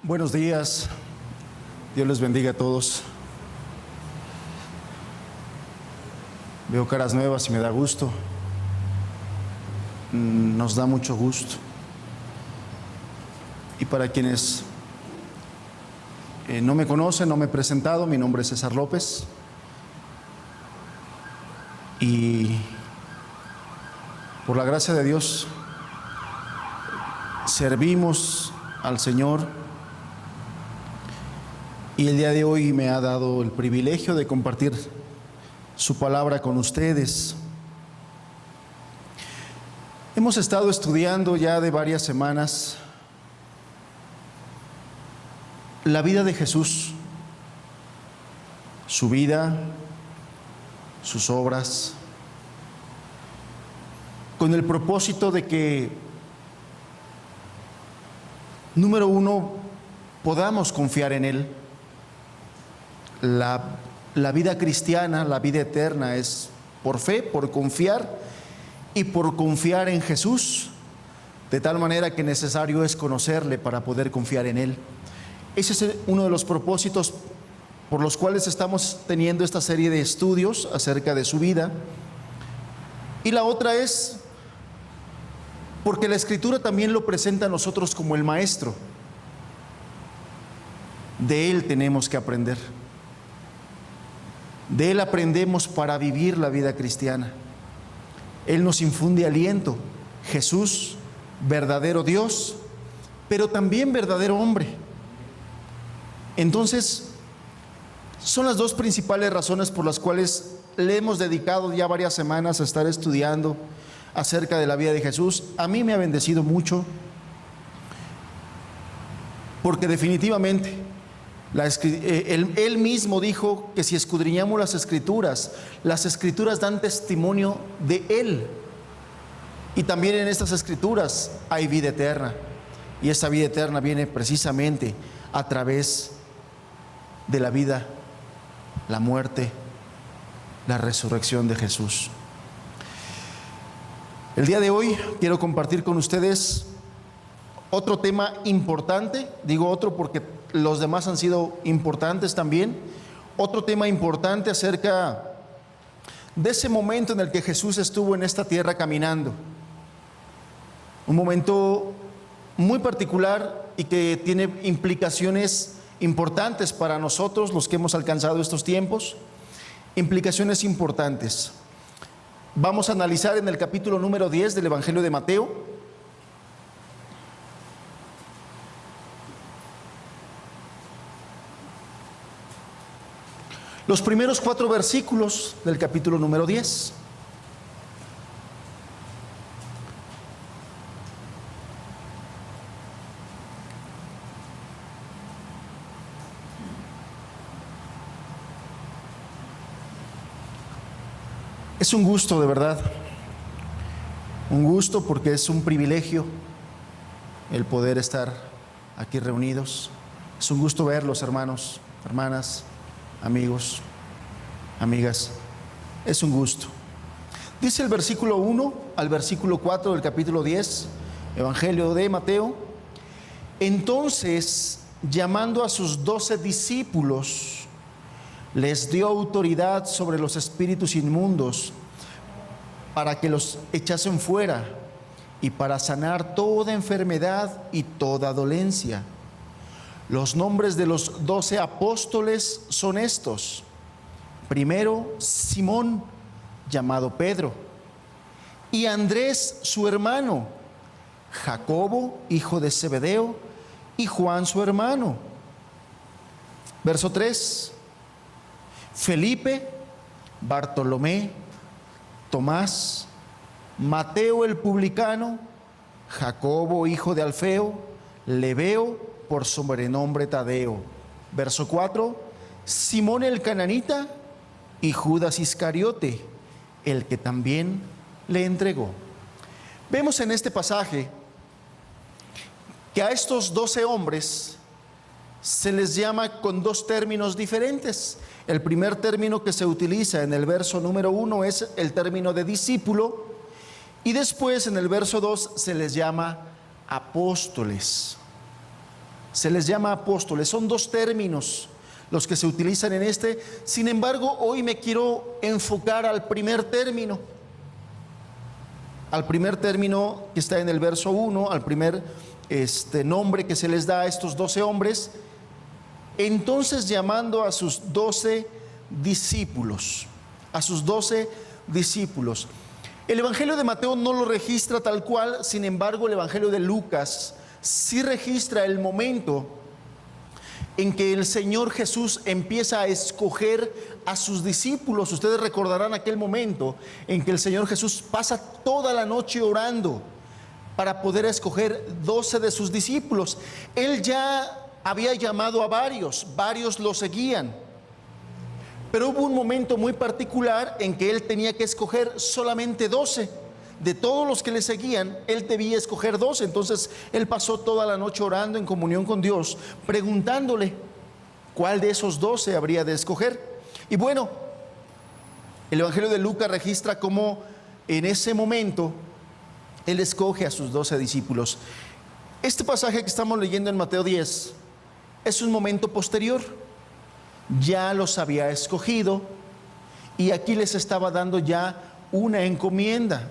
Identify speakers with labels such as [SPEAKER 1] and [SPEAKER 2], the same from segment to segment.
[SPEAKER 1] Buenos días, Dios les bendiga a todos. Veo caras nuevas y me da gusto, nos da mucho gusto. Y para quienes no me conocen, no me he presentado, mi nombre es César López y por la gracia de Dios servimos al Señor. Y el día de hoy me ha dado el privilegio de compartir su palabra con ustedes. Hemos estado estudiando ya de varias semanas la vida de Jesús, su vida, sus obras, con el propósito de que, número uno, podamos confiar en Él. La vida cristiana, la vida eterna es por fe, por confiar y por confiar en Jesús, de tal manera que necesario es conocerle para poder confiar en Él. Ese es uno de los propósitos por los cuales estamos teniendo esta serie de estudios acerca de su vida. Y la otra es porque la Escritura también lo presenta a nosotros como el Maestro. De Él tenemos que aprender. De Él aprendemos para vivir la vida cristiana. Él nos infunde aliento. Jesús, verdadero Dios, pero también verdadero hombre. Entonces, son las dos principales razones por las cuales le hemos dedicado ya varias semanas a estar estudiando acerca de la vida de Jesús. A mí me ha bendecido mucho, porque definitivamente él mismo dijo que si escudriñamos las Escrituras dan testimonio de Él. Y también en estas Escrituras hay vida eterna. Y esa vida eterna viene precisamente a través de la vida, la muerte, la resurrección de Jesús. El día de hoy quiero compartir con ustedes otro tema importante. Digo otro porque los demás han sido importantes también. Otro tema importante acerca de ese momento en el que Jesús estuvo en esta tierra caminando. Un momento muy particular y que tiene implicaciones importantes para nosotros, los que hemos alcanzado estos tiempos. Implicaciones importantes. Vamos a analizar en el capítulo número 10 del Evangelio de Mateo. Los primeros 4 versículos del capítulo número 10. Es un gusto, de verdad, un gusto, porque es un privilegio el poder estar aquí reunidos. Es un gusto verlos, hermanos, hermanas, amigos, amigas. Es un gusto. Dice el versículo 1 al versículo 4 del capítulo 10, Evangelio de Mateo: entonces, llamando a sus 12 discípulos, les dio autoridad sobre los espíritus inmundos para que los echasen fuera y para sanar toda enfermedad y toda dolencia. Los nombres de los 12 apóstoles son estos: primero, Simón, llamado Pedro, y Andrés, su hermano, Jacobo, hijo de Zebedeo, y Juan, su hermano. Verso 3: Felipe, Bartolomé, Tomás, Mateo el publicano, Jacobo, hijo de Alfeo, Lebeo, por sobrenombre Tadeo. Verso 4: Simón el cananita y Judas Iscariote, el que también le entregó. Vemos en este pasaje que a estos 12 hombres se les llama con 2 términos diferentes. El primer término que se utiliza en el verso número 1 es el término de discípulo, y después en el verso 2 se les llama apóstoles. Se les llama apóstoles. Son dos términos los que se utilizan en este. Sin embargo, hoy me quiero enfocar al primer término. Al primer término que está en el verso 1, al primer nombre que se les da a estos 12 hombres. Entonces, llamando a sus 12 discípulos, a sus 12 discípulos. El Evangelio de Mateo no lo registra tal cual, sin embargo, el Evangelio de Lucas sí registra el momento en que el Señor Jesús empieza a escoger a sus discípulos. Ustedes recordarán aquel momento en que el Señor Jesús pasa toda la noche orando para poder escoger 12 de sus discípulos. Él ya había llamado a varios lo seguían, pero hubo un momento muy particular en que él tenía que escoger solamente 12. De todos los que le seguían, él debía escoger 12. Entonces él pasó toda la noche orando en comunión con Dios, preguntándole cuál de esos 12 habría de escoger. Y bueno, el Evangelio de Lucas registra cómo en ese momento él escoge a sus 12 discípulos. Este pasaje que estamos leyendo en Mateo 10 es un momento posterior. Ya los había escogido y aquí les estaba dando ya una encomienda.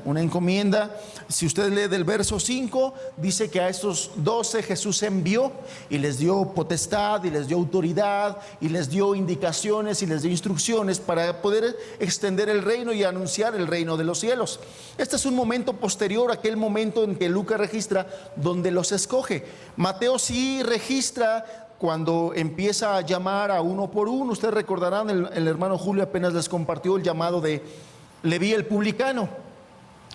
[SPEAKER 1] Si usted lee del verso 5, dice que a estos 12 Jesús envió y les dio potestad y les dio autoridad y les dio indicaciones y les dio instrucciones para poder extender el reino y anunciar el reino de los cielos. Este es un momento posterior a aquel momento en que Lucas registra donde los escoge. Mateo sí registra cuando empieza a llamar a uno por uno. Ustedes recordarán, el hermano Julio apenas les compartió el llamado de Leví el publicano.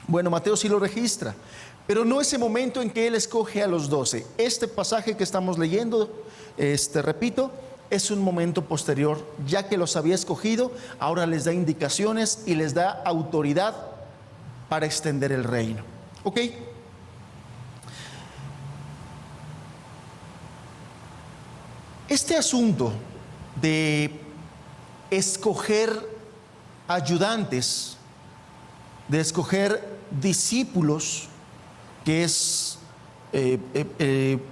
[SPEAKER 1] Bueno, Mateo sí lo registra, pero no ese momento en que él escoge a los 12. Este pasaje que estamos leyendo, repito, es un momento posterior. Ya que los había escogido, ahora les da indicaciones y les da autoridad para extender el reino. ¿Ok? Este asunto de escoger ayudantes, de escoger discípulos, que es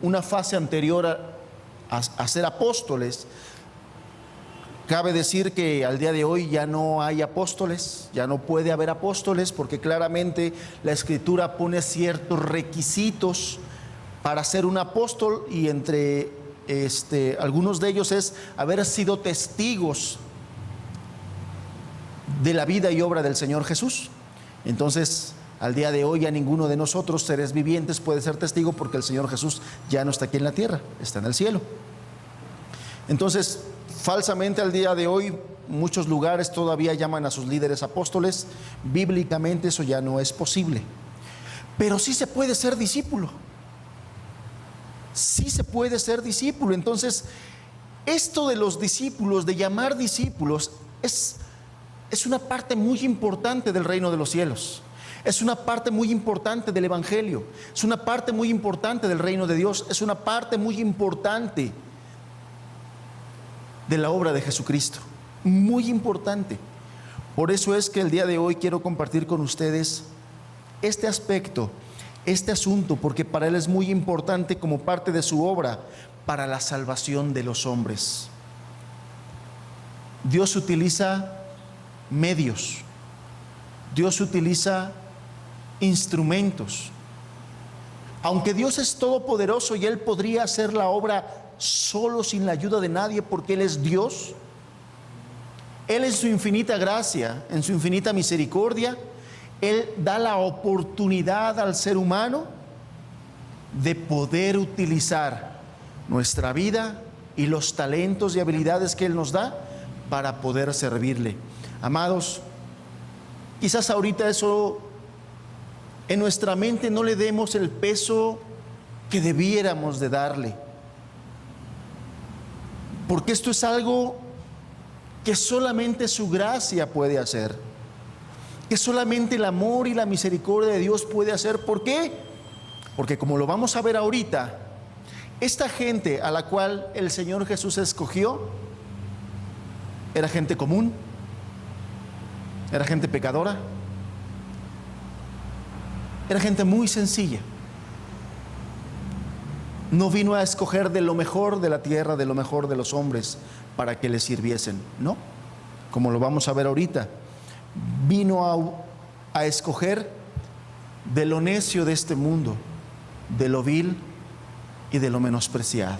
[SPEAKER 1] una fase anterior a ser apóstoles. Cabe decir que al día de hoy ya no hay apóstoles, ya no puede haber apóstoles, porque claramente la Escritura pone ciertos requisitos para ser un apóstol, y entre algunos de ellos es haber sido testigos de la vida y obra del Señor Jesús. Entonces, al día de hoy ya ninguno de nosotros, seres vivientes, puede ser testigo, porque el Señor Jesús ya no está aquí en la tierra, está en el cielo. Entonces, falsamente al día de hoy, muchos lugares todavía llaman a sus líderes apóstoles. Bíblicamente eso ya no es posible, pero sí se puede ser discípulo. Sí se puede ser discípulo. Entonces, esto de los discípulos, de llamar discípulos, es una parte muy importante del reino de los cielos. Es una parte muy importante del Evangelio. Es una parte muy importante del reino de Dios. Es una parte muy importante de la obra de Jesucristo. Muy importante. Por eso es que el día de hoy quiero compartir con ustedes este aspecto, este asunto, porque para Él es muy importante como parte de su obra para la salvación de los hombres. Dios utiliza medios, Dios utiliza instrumentos. Aunque Dios es todopoderoso y Él podría hacer la obra solo sin la ayuda de nadie, porque Él es Dios, Él en su infinita gracia, en su infinita misericordia, Él da la oportunidad al ser humano de poder utilizar nuestra vida y los talentos y habilidades que Él nos da para poder servirle. Amados, quizás ahorita eso en nuestra mente no le demos el peso que debiéramos de darle, porque esto es algo que solamente su gracia puede hacer, que solamente el amor y la misericordia de Dios puede hacer. ¿Por qué? Porque como lo vamos a ver ahorita, esta gente a la cual el Señor Jesús escogió era gente común, era gente pecadora, era gente muy sencilla. No vino a escoger de lo mejor de la tierra, de lo mejor de los hombres, para que le sirviesen, no, como lo vamos a ver ahorita. Vino a escoger de lo necio de este mundo, de lo vil y de lo menospreciado.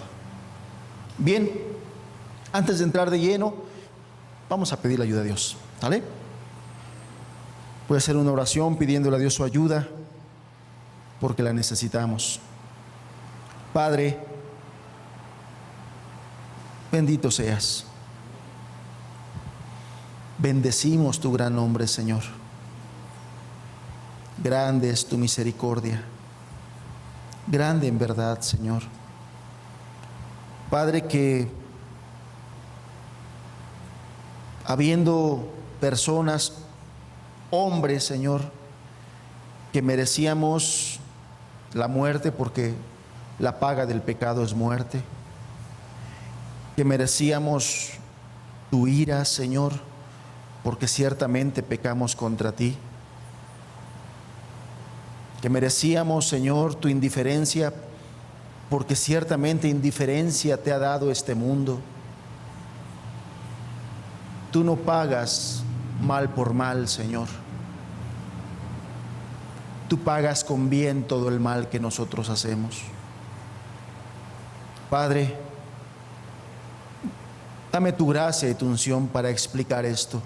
[SPEAKER 1] Bien, antes de entrar de lleno, vamos a pedir la ayuda de Dios, ¿vale? Voy a hacer una oración pidiéndole a Dios su ayuda, porque la necesitamos. Padre, bendito seas. Bendecimos tu gran nombre, Señor. Grande es tu misericordia. Grande en verdad, Señor. Padre, que habiendo personas, hombres, Señor, que merecíamos la muerte porque la paga del pecado es muerte, que merecíamos tu ira, Señor, porque ciertamente pecamos contra ti, que merecíamos, Señor, tu indiferencia, porque ciertamente indiferencia te ha dado este mundo. Tú no pagas mal por mal, Señor. Tú pagas con bien todo el mal que nosotros hacemos. Padre, dame tu gracia y tu unción para explicar esto.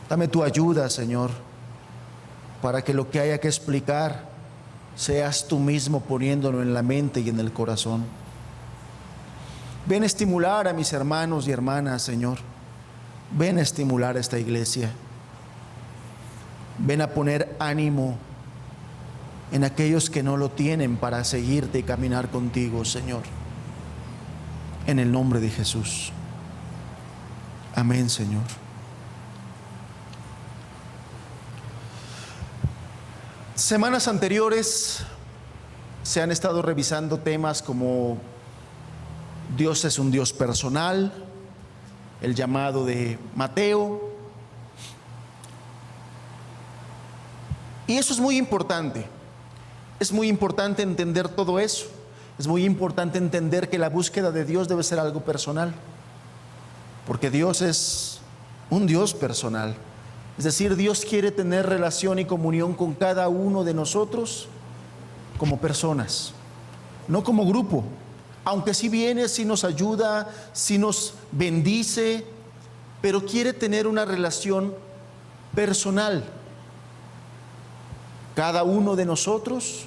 [SPEAKER 1] Dame tu ayuda, Señor, para que lo que haya que explicar seas tú mismo poniéndolo en la mente y en el corazón. Ven a estimular a mis hermanos y hermanas, Señor. Ven a estimular a esta iglesia. Ven a poner ánimo en aquellos que no lo tienen para seguirte y caminar contigo, Señor. En el nombre de Jesús. Amén, Señor. Semanas anteriores se han estado revisando temas como Dios es un Dios personal, el llamado de Mateo. Y eso es muy importante. Es muy importante entender todo eso. Es muy importante entender que la búsqueda de Dios debe ser algo personal, porque Dios es un Dios personal. Es decir, Dios quiere tener relación y comunión con cada uno de nosotros como personas, no como grupo. Aunque sí viene, sí nos ayuda, sí nos bendice, pero quiere tener una relación personal. Cada uno de nosotros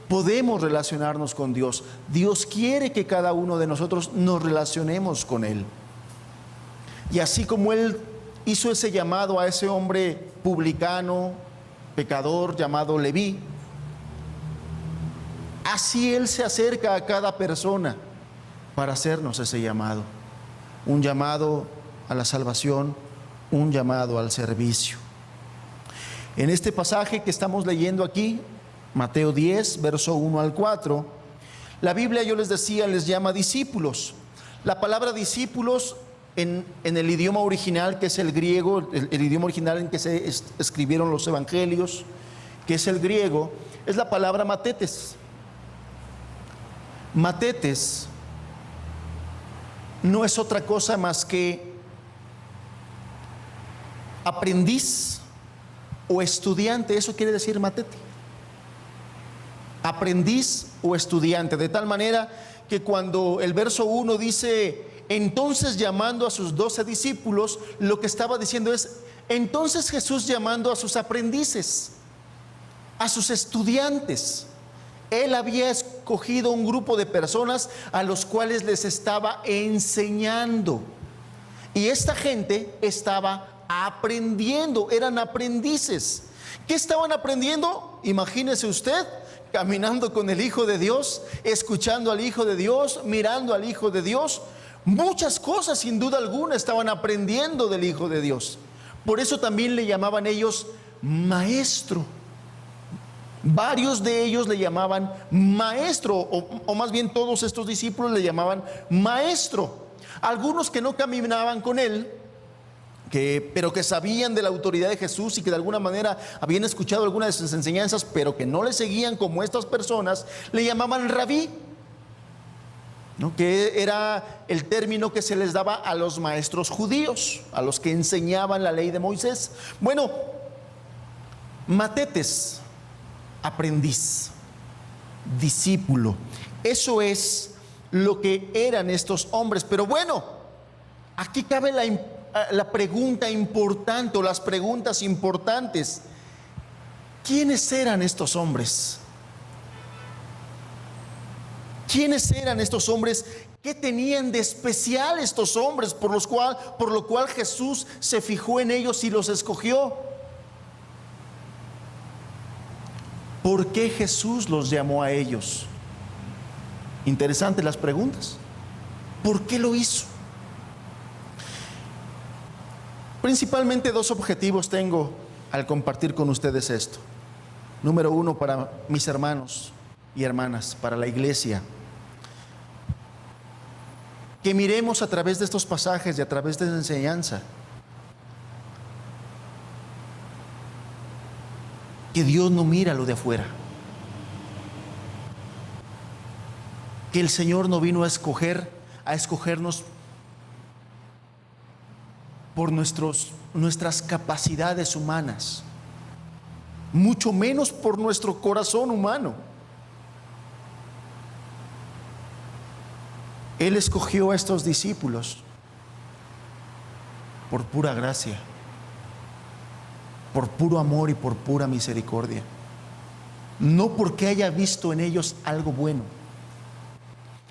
[SPEAKER 1] podemos relacionarnos con Dios. Dios quiere que cada uno de nosotros nos relacionemos con Él. Y así como Él hizo ese llamado a ese hombre publicano, pecador llamado Leví, así Él se acerca a cada persona para hacernos ese llamado. Un llamado a la salvación, un llamado al servicio. En este pasaje que estamos leyendo aquí, Mateo 10, verso 1 al 4, la Biblia, yo les decía, les llama discípulos. La palabra discípulos en el idioma original, que es el griego, el idioma original en que se escribieron los evangelios, que es el griego, es la palabra matetes. Matetes no es otra cosa más que aprendiz o estudiante. Eso quiere decir matete. Aprendiz o estudiante, de tal manera que cuando el verso 1 dice entonces llamando a sus 12 discípulos, lo que estaba diciendo es entonces Jesús llamando a sus aprendices, a sus estudiantes. Él había escogido un grupo de personas a los cuales les estaba enseñando, y esta gente estaba aprendiendo, eran aprendices. ¿Qué estaban aprendiendo? Imagínese usted, caminando con el Hijo de Dios, escuchando al Hijo de Dios, mirando al Hijo de Dios. Muchas cosas, sin duda alguna, estaban aprendiendo del Hijo de Dios. Por eso también le llamaban ellos maestro. Varios de ellos le llamaban maestro, o más bien todos estos discípulos le llamaban maestro. Algunos que no caminaban con él, pero que sabían de la autoridad de Jesús y que de alguna manera habían escuchado algunas de sus enseñanzas, pero que no le seguían como estas personas, le llamaban rabí, ¿no? Que era el término que se les daba a los maestros judíos, a los que enseñaban la ley de Moisés. Bueno, matetes, aprendiz, discípulo, eso es lo que eran estos hombres. Pero bueno, aquí cabe la pregunta importante, o las preguntas importantes. ¿Quiénes eran estos hombres? ¿Quiénes eran estos hombres? ¿Qué tenían de especial estos hombres por lo cual Jesús se fijó en ellos y los escogió? ¿Por qué Jesús los llamó a ellos? Interesantes las preguntas. ¿Por qué lo hizo? Principalmente dos objetivos tengo al compartir con ustedes esto. Número uno, para mis hermanos y hermanas, para la iglesia. Que miremos a través de estos pasajes y a través de la enseñanza que Dios no mira lo de afuera. Que el Señor no vino a escogernos por nuestras capacidades humanas, mucho menos por nuestro corazón humano. Él escogió a estos discípulos por pura gracia, por puro amor y por pura misericordia, no porque haya visto en ellos algo bueno.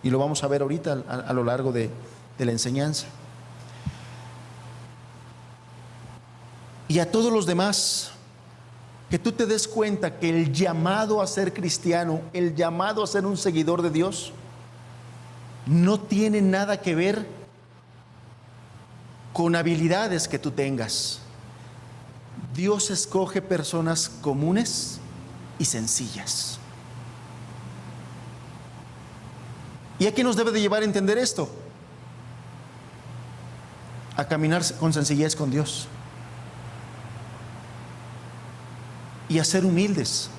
[SPEAKER 1] Y lo vamos a ver ahorita a lo largo de la enseñanza. Y a todos los demás, que tú te des cuenta que el llamado a ser cristiano, el llamado a ser un seguidor de Dios, no tiene nada que ver con habilidades que tú tengas. Dios escoge personas comunes y sencillas. ¿Y a qué nos debe de llevar a entender esto? A caminar con sencillez con Dios y a ser humildes,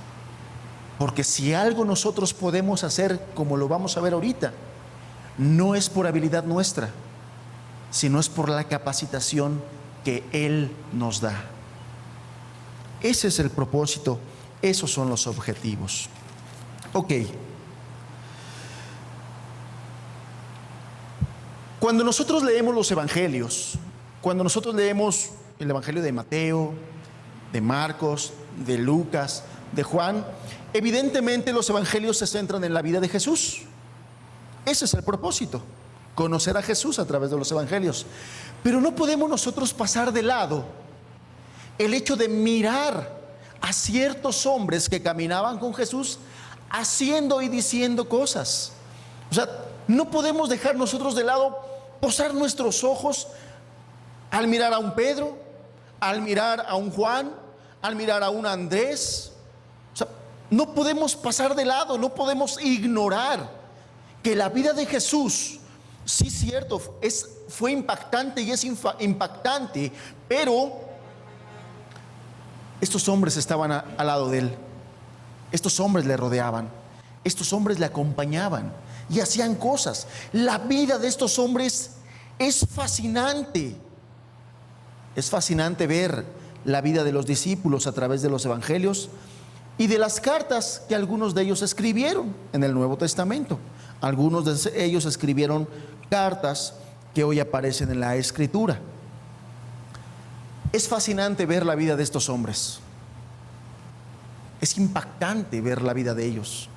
[SPEAKER 1] porque si algo nosotros podemos hacer, como lo vamos a ver ahorita, no es por habilidad nuestra, sino es por la capacitación que Él nos da. Ese es el propósito, esos son los objetivos. Ok. Cuando nosotros leemos los evangelios, cuando nosotros leemos el evangelio de Mateo, de Marcos, de Lucas, de Juan, evidentemente los evangelios se centran en la vida de Jesús. Ese es el propósito, conocer a Jesús a través de los evangelios. Pero no podemos nosotros pasar de lado el hecho de mirar a ciertos hombres que caminaban con Jesús haciendo y diciendo cosas. O sea, no podemos dejar nosotros de lado, posar nuestros ojos al mirar a un Pedro, al mirar a un Juan, al mirar a un Andrés. O sea, no podemos pasar de lado, no podemos ignorar que la vida de Jesús, sí, cierto, fue impactante y es impactante, pero estos hombres estaban al lado de Él, estos hombres le rodeaban, estos hombres le acompañaban y hacían cosas. La vida de estos hombres es fascinante. Es fascinante ver la vida de los discípulos a través de los evangelios y de las cartas que algunos de ellos escribieron en el Nuevo Testamento. Algunos de ellos escribieron cartas que hoy aparecen en la Escritura. Es fascinante ver la vida de estos hombres. Es impactante ver la vida de ellos.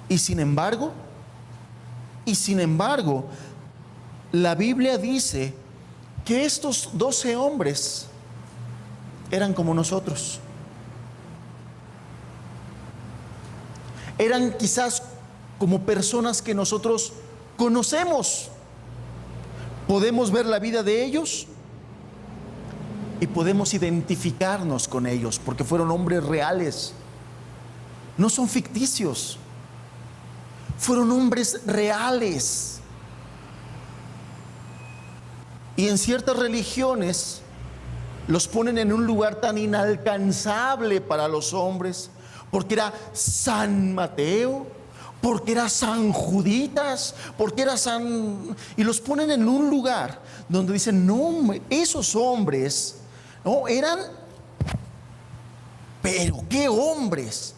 [SPEAKER 1] Y sin embargo, la Biblia dice que estos 12 hombres eran como nosotros. Eran quizás como personas que nosotros conocemos. Podemos ver la vida de ellos y podemos identificarnos con ellos, porque fueron hombres reales. No son ficticios. Fueron hombres reales. Y en ciertas religiones los ponen en un lugar tan inalcanzable para los hombres, porque era San Mateo, porque era San Juditas, porque era San... Y los ponen en un lugar donde dicen, no, esos hombres, no, eran... Pero qué hombres.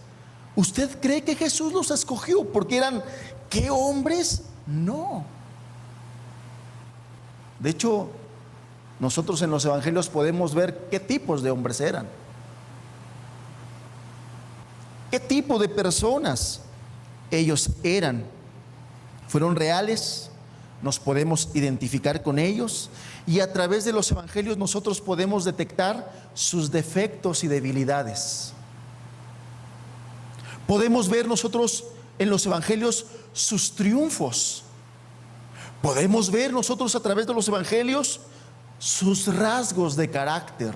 [SPEAKER 1] ¿Usted cree que Jesús los escogió porque eran qué hombres? No. De hecho, nosotros en los evangelios podemos ver qué tipos de hombres eran, qué tipo de personas ellos eran. Fueron reales, nos podemos identificar con ellos, y a través de los evangelios nosotros podemos detectar sus defectos y debilidades. Podemos ver nosotros en los evangelios sus triunfos. Podemos ver nosotros a través de los evangelios sus rasgos de carácter.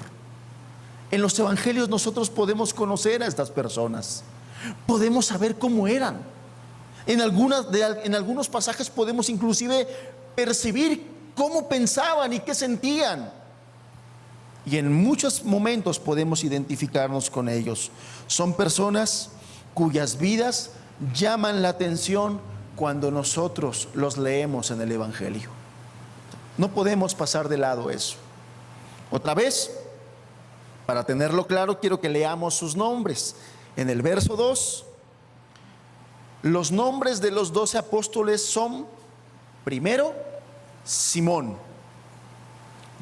[SPEAKER 1] En los evangelios nosotros podemos conocer a estas personas, podemos saber cómo eran. En algunos pasajes podemos inclusive percibir cómo pensaban y qué sentían. Y en muchos momentos podemos identificarnos con ellos. Son personas cuyas vidas llaman la atención cuando nosotros los leemos en el evangelio. No podemos pasar de lado eso. Otra vez, para tenerlo claro, quiero que leamos sus nombres. En el verso 2, los nombres de los 12 apóstoles son: primero, Simón,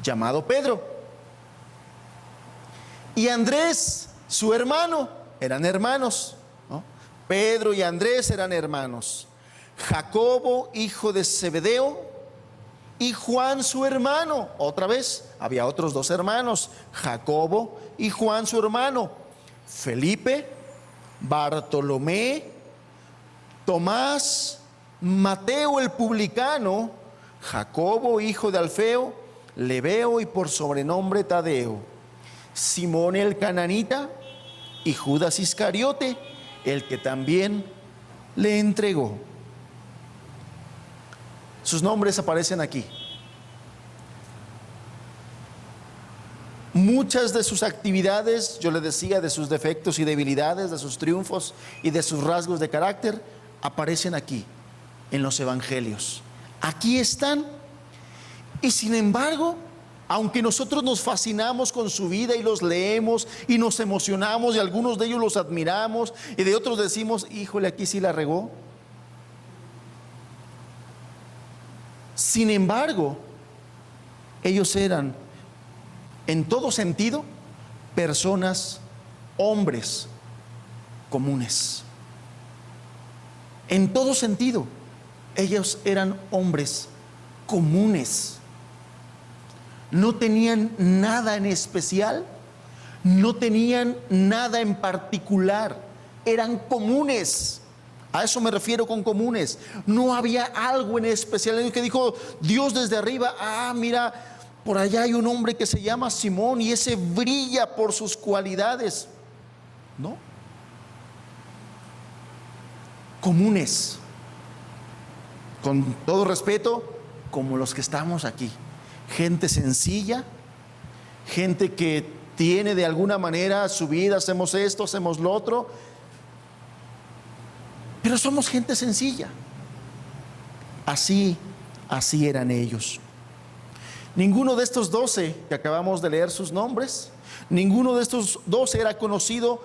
[SPEAKER 1] llamado Pedro, y Andrés, su hermano. Eran hermanos, ¿no? Pedro y Andrés eran hermanos. Jacobo, hijo de Zebedeo, y Juan, su hermano. Otra vez, había otros 2 hermanos, Jacobo y Juan, su hermano. Felipe, Bartolomé, Tomás, Mateo el publicano, Jacobo, hijo de Alfeo, Lebeo y por sobrenombre Tadeo, Simón el cananita y Judas Iscariote, el que también le entregó. Sus nombres aparecen aquí. Muchas de sus actividades, yo le decía, de sus defectos y debilidades, de sus triunfos y de sus rasgos de carácter, aparecen aquí, en los evangelios. Aquí están. Y sin embargo, aunque nosotros nos fascinamos con su vida y los leemos y nos emocionamos, y algunos de ellos los admiramos y de otros decimos, híjole, aquí sí la regó. Sin embargo, ellos eran en todo sentido personas, hombres comunes. En todo sentido, ellos eran hombres comunes. No tenían nada en especial, no tenían nada en particular, eran comunes. A eso me refiero con comunes. No había algo en especial que dijo Dios desde arriba, mira, por allá hay un hombre que se llama Simón y ese brilla por sus cualidades. No. Comunes, con todo respeto, como los que estamos aquí. Gente sencilla, gente que tiene de alguna manera su vida, hacemos esto, hacemos lo otro, pero somos gente sencilla. Así eran ellos. Ninguno de estos 12 que acabamos de leer sus nombres, ninguno de estos 12 era conocido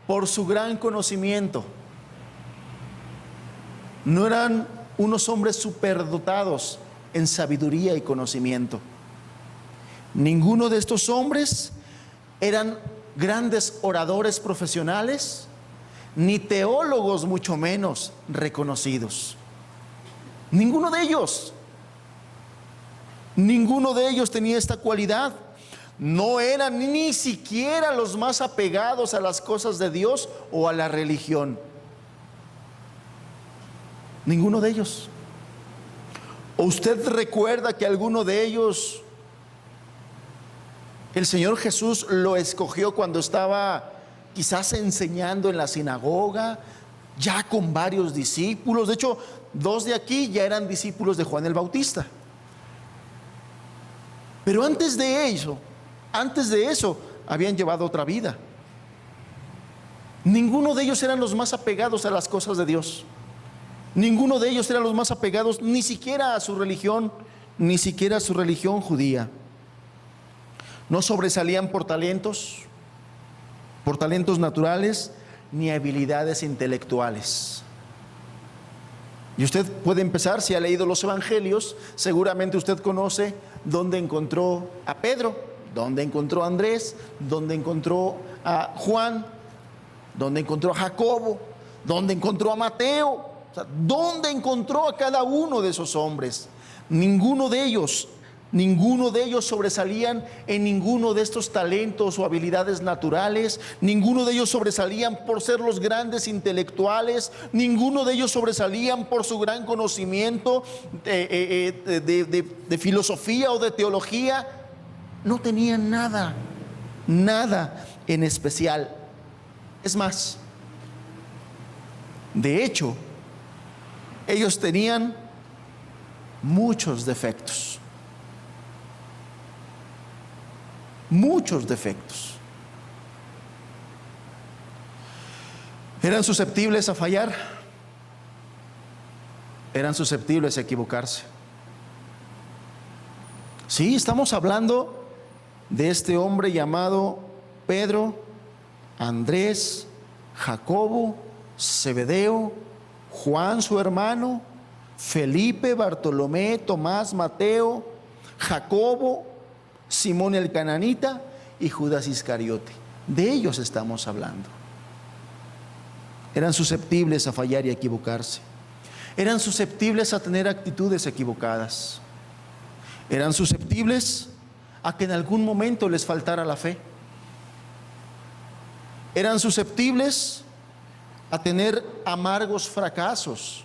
[SPEAKER 1] por su gran conocimiento. No eran unos hombres superdotados en sabiduría y conocimiento. Ninguno de estos hombres eran grandes oradores profesionales, ni teólogos mucho menos reconocidos. Ninguno de ellos tenía esta cualidad. No eran ni siquiera los más apegados a las cosas de Dios o a la religión. Ninguno de ellos. ¿O usted recuerda que alguno de ellos el Señor Jesús lo escogió cuando estaba quizás enseñando en la sinagoga, ya con varios discípulos? De hecho, 2 de aquí ya eran discípulos de Juan el Bautista. Pero antes de eso, Antes de eso habían llevado otra vida. Ninguno de ellos eran los más apegados a las cosas de Dios. Ninguno de ellos eran los más apegados ni siquiera a su religión, ni siquiera a su religión judía. No sobresalían por talentos naturales, ni habilidades intelectuales. Y usted puede empezar, si ha leído los evangelios, seguramente usted conoce dónde encontró a Pedro, dónde encontró a Andrés, dónde encontró a Juan, dónde encontró a Jacobo, dónde encontró a Mateo, o sea, dónde encontró a cada uno de esos hombres. Ninguno de ellos sobresalían en ninguno de estos talentos o habilidades naturales. Ninguno de ellos sobresalían por ser los grandes intelectuales. Ninguno de ellos sobresalían por su gran conocimiento de filosofía o de teología. No tenían nada en especial. Es más, de hecho, ellos tenían muchos defectos. Muchos defectos. Eran susceptibles a fallar. Eran susceptibles a equivocarse. Sí, estamos hablando de este hombre llamado Pedro, Andrés, Jacobo, Zebedeo, Juan su hermano, Felipe, Bartolomé, Tomás, Mateo, Jacobo, Simón el cananita y Judas Iscariote. De ellos estamos hablando. Eran susceptibles a fallar y a equivocarse. Eran susceptibles a tener actitudes equivocadas. Eran susceptibles a que en algún momento les faltara la fe. Eran susceptibles a tener amargos fracasos.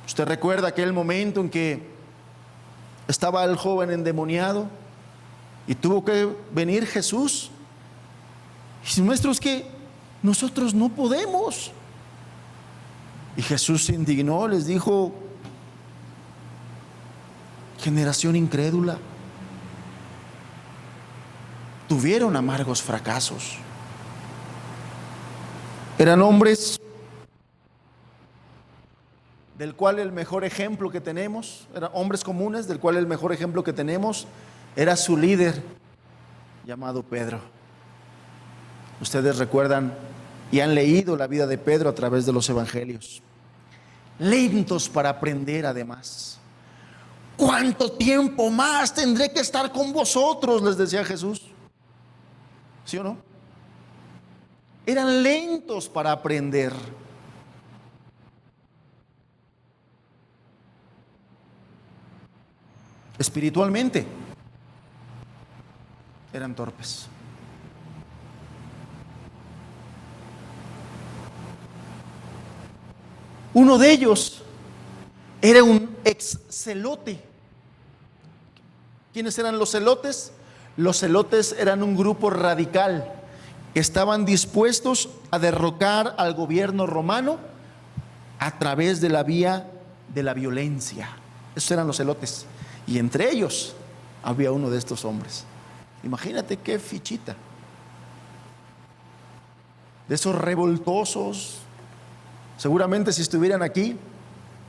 [SPEAKER 1] Usted recuerda aquel momento en que estaba el joven endemoniado y tuvo que venir Jesús y dice: maestro, es que nosotros no podemos. Y Jesús se indignó, les dijo: generación incrédula. Tuvieron amargos fracasos. Eran hombres del cual el mejor ejemplo que tenemos, eran hombres comunes, del cual el mejor ejemplo que tenemos era su líder, llamado Pedro. Ustedes recuerdan y han leído la vida de Pedro a través de los evangelios. Lentos para aprender, además. ¿Cuánto tiempo más tendré que estar con vosotros?, les decía Jesús. ¿Sí o no? Eran lentos para aprender. Espiritualmente eran torpes. Uno de ellos era un ex celote. ¿Quiénes eran los celotes? Los celotes eran un grupo radical. Estaban dispuestos a derrocar al gobierno romano a través de la vía de la violencia. Esos eran los celotes. Y entre ellos había uno de estos hombres. Imagínate qué fichita. De esos revoltosos. Seguramente si estuvieran aquí,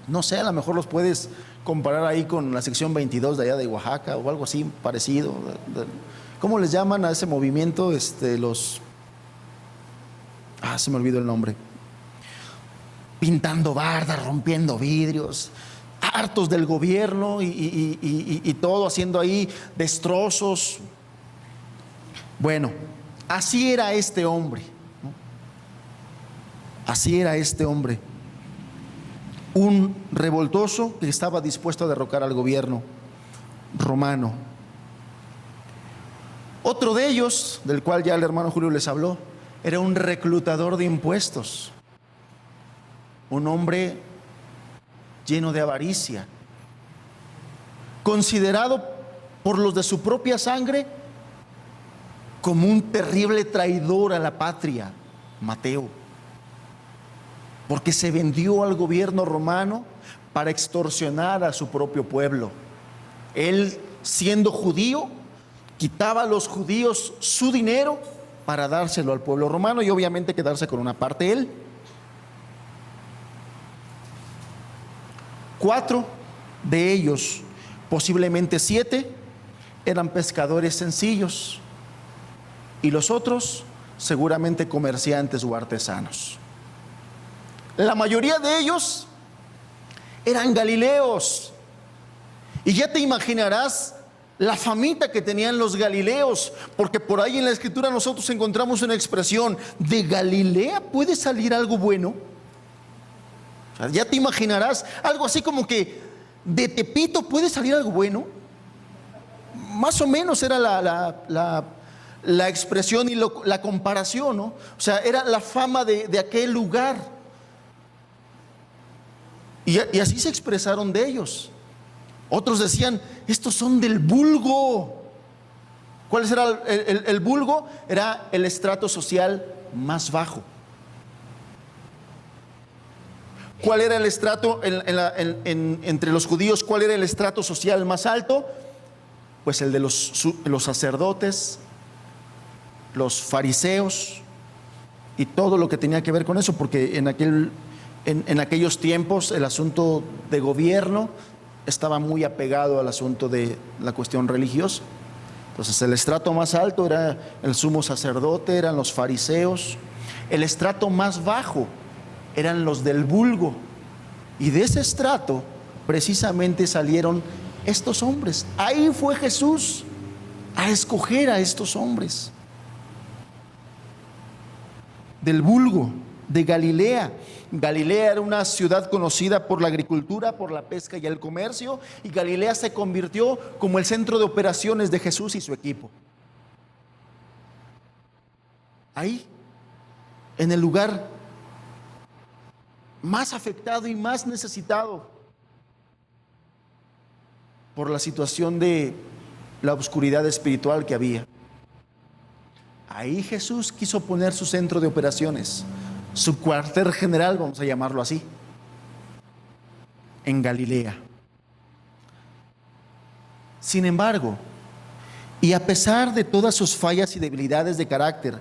[SPEAKER 1] no sé, a lo mejor los puedes comparar ahí con la sección 22 de allá de Oaxaca o algo así parecido. ¿Cómo les llaman a ese movimiento? Se me olvidó el nombre. Pintando bardas, rompiendo vidrios, hartos del gobierno y todo, haciendo ahí destrozos. Bueno, así era este hombre, ¿no? Así era este hombre, un revoltoso que estaba dispuesto a derrocar al gobierno romano. Otro de ellos, del cual ya el hermano Julio les habló, era un reclutador de impuestos, un hombre lleno de avaricia, considerado por los de su propia sangre como un terrible traidor a la patria, Mateo, porque se vendió al gobierno romano para extorsionar a su propio pueblo. Él, siendo judío, quitaba a los judíos su dinero para dárselo al pueblo romano y obviamente quedarse con una parte él. 4 de ellos, posiblemente 7, eran pescadores sencillos y los otros seguramente comerciantes o artesanos. La mayoría de ellos eran galileos. Y ya te imaginarás la famita que tenían los galileos, porque por ahí en la escritura nosotros encontramos una expresión: ¿de Galilea puede salir algo bueno? O sea, ya te imaginarás algo así como que ¿de Tepito puede salir algo bueno? Más o menos era la expresión y la comparación, ¿no? O sea, era la fama de aquel lugar. Y así se expresaron de ellos. Otros decían: estos son del vulgo. ¿Cuál era el vulgo? Era el estrato social más bajo. ¿Cuál era el estrato entre los judíos? ¿Cuál era el estrato social más alto? Pues el de los sacerdotes, los fariseos y todo lo que tenía que ver con eso, porque en aquellos tiempos el asunto de gobierno estaba muy apegado al asunto de la cuestión religiosa. Entonces el estrato más alto era el sumo sacerdote, eran los fariseos. El estrato más bajo eran los del vulgo. Y de ese estrato precisamente salieron estos hombres. Ahí fue Jesús a escoger a estos hombres. Del vulgo, de Galilea. Galilea era una ciudad conocida por la agricultura, por la pesca y el comercio, y Galilea se convirtió como el centro de operaciones de Jesús y su equipo. Ahí, en el lugar más afectado y más necesitado por la situación de la oscuridad espiritual que había. Ahí Jesús quiso poner su centro de operaciones, su cuartel general, vamos a llamarlo así, en Galilea. Sin embargo, y a pesar de todas sus fallas y debilidades de carácter,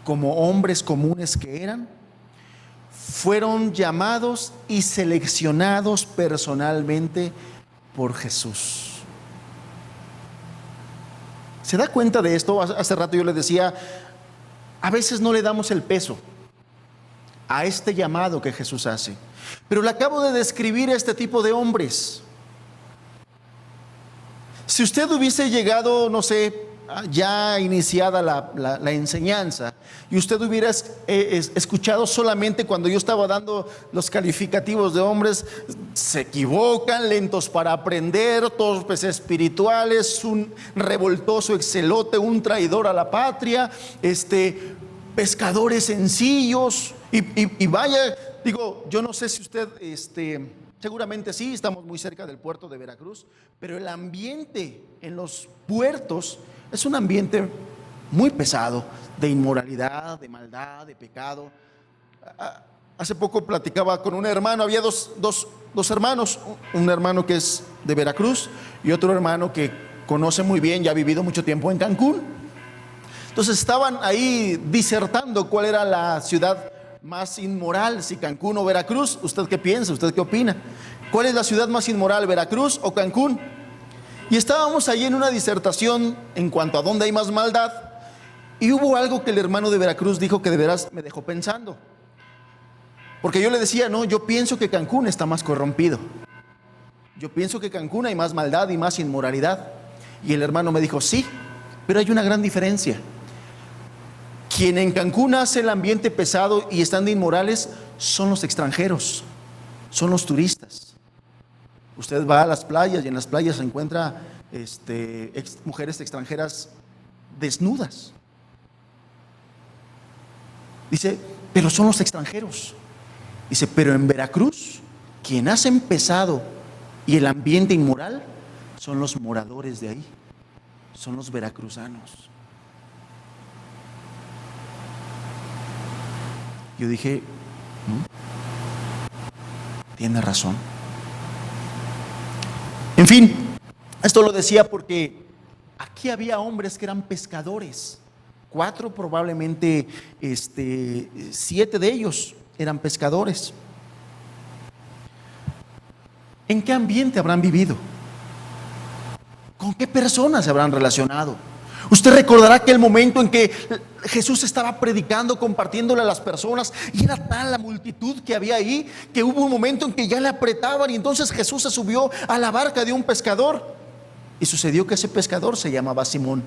[SPEAKER 1] como hombres comunes que eran, fueron llamados y seleccionados personalmente por Jesús. ¿Se da cuenta de esto? Hace rato yo les decía, a veces no le damos el peso a este llamado que Jesús hace, pero le acabo de describir a este tipo de hombres. Si usted hubiese llegado, no sé, ya iniciada la enseñanza, y usted hubiera escuchado solamente cuando yo estaba dando los calificativos de hombres: se equivocan, lentos para aprender, torpes espirituales, un revoltoso excelote, un traidor a la patria, pescadores sencillos, y vaya, digo, yo no sé si usted, seguramente sí, estamos muy cerca del puerto de Veracruz, pero el ambiente en los puertos es un ambiente muy pesado, de inmoralidad, de maldad, de pecado. Hace poco platicaba con un hermano, había dos hermanos, un hermano que es de Veracruz y otro hermano que conoce muy bien, ya ha vivido mucho tiempo en Cancún. Entonces estaban ahí disertando cuál era la ciudad más inmoral, si Cancún o Veracruz. ¿Usted qué piensa? ¿Usted qué opina? ¿Cuál es la ciudad más inmoral, Veracruz o Cancún? Y estábamos ahí en una disertación en cuanto a dónde hay más maldad, y hubo algo que el hermano de Veracruz dijo que de veras me dejó pensando. Porque yo le decía: no, yo pienso que Cancún está más corrompido. Yo pienso que Cancún hay más maldad y más inmoralidad. Y el hermano me dijo: sí, pero hay una gran diferencia. Quien en Cancún hace el ambiente pesado y están de inmorales son los extranjeros, son los turistas. Usted va a las playas y en las playas se encuentra mujeres extranjeras desnudas. Dice: pero son los extranjeros. Dice: pero en Veracruz, quien hace pesado y el ambiente inmoral son los moradores de ahí, son los veracruzanos. Yo dije: tiene razón. En fin, esto lo decía porque aquí había hombres que eran pescadores. 4, probablemente 7 de ellos eran pescadores. ¿En qué ambiente habrán vivido? ¿Con qué personas se habrán relacionado? Usted recordará aquel momento en que Jesús estaba predicando, compartiéndole a las personas, y era tal la multitud que había ahí, que hubo un momento en que ya le apretaban, y entonces Jesús se subió a la barca de un pescador, y sucedió que ese pescador se llamaba Simón,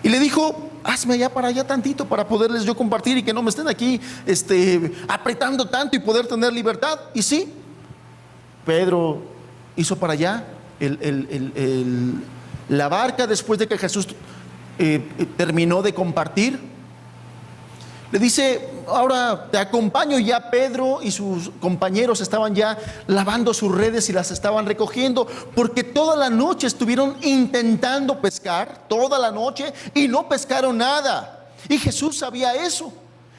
[SPEAKER 1] y le dijo: hazme allá para allá tantito para poderles yo compartir y que no me estén aquí apretando tanto y poder tener libertad. Y sí, Pedro hizo para allá la barca. Después de que Jesús terminó de compartir, le dice: ahora te acompaño. Ya Pedro y sus compañeros estaban ya lavando sus redes y las estaban recogiendo, porque toda la noche estuvieron intentando pescar, toda la noche, y no pescaron nada. Y Jesús sabía eso.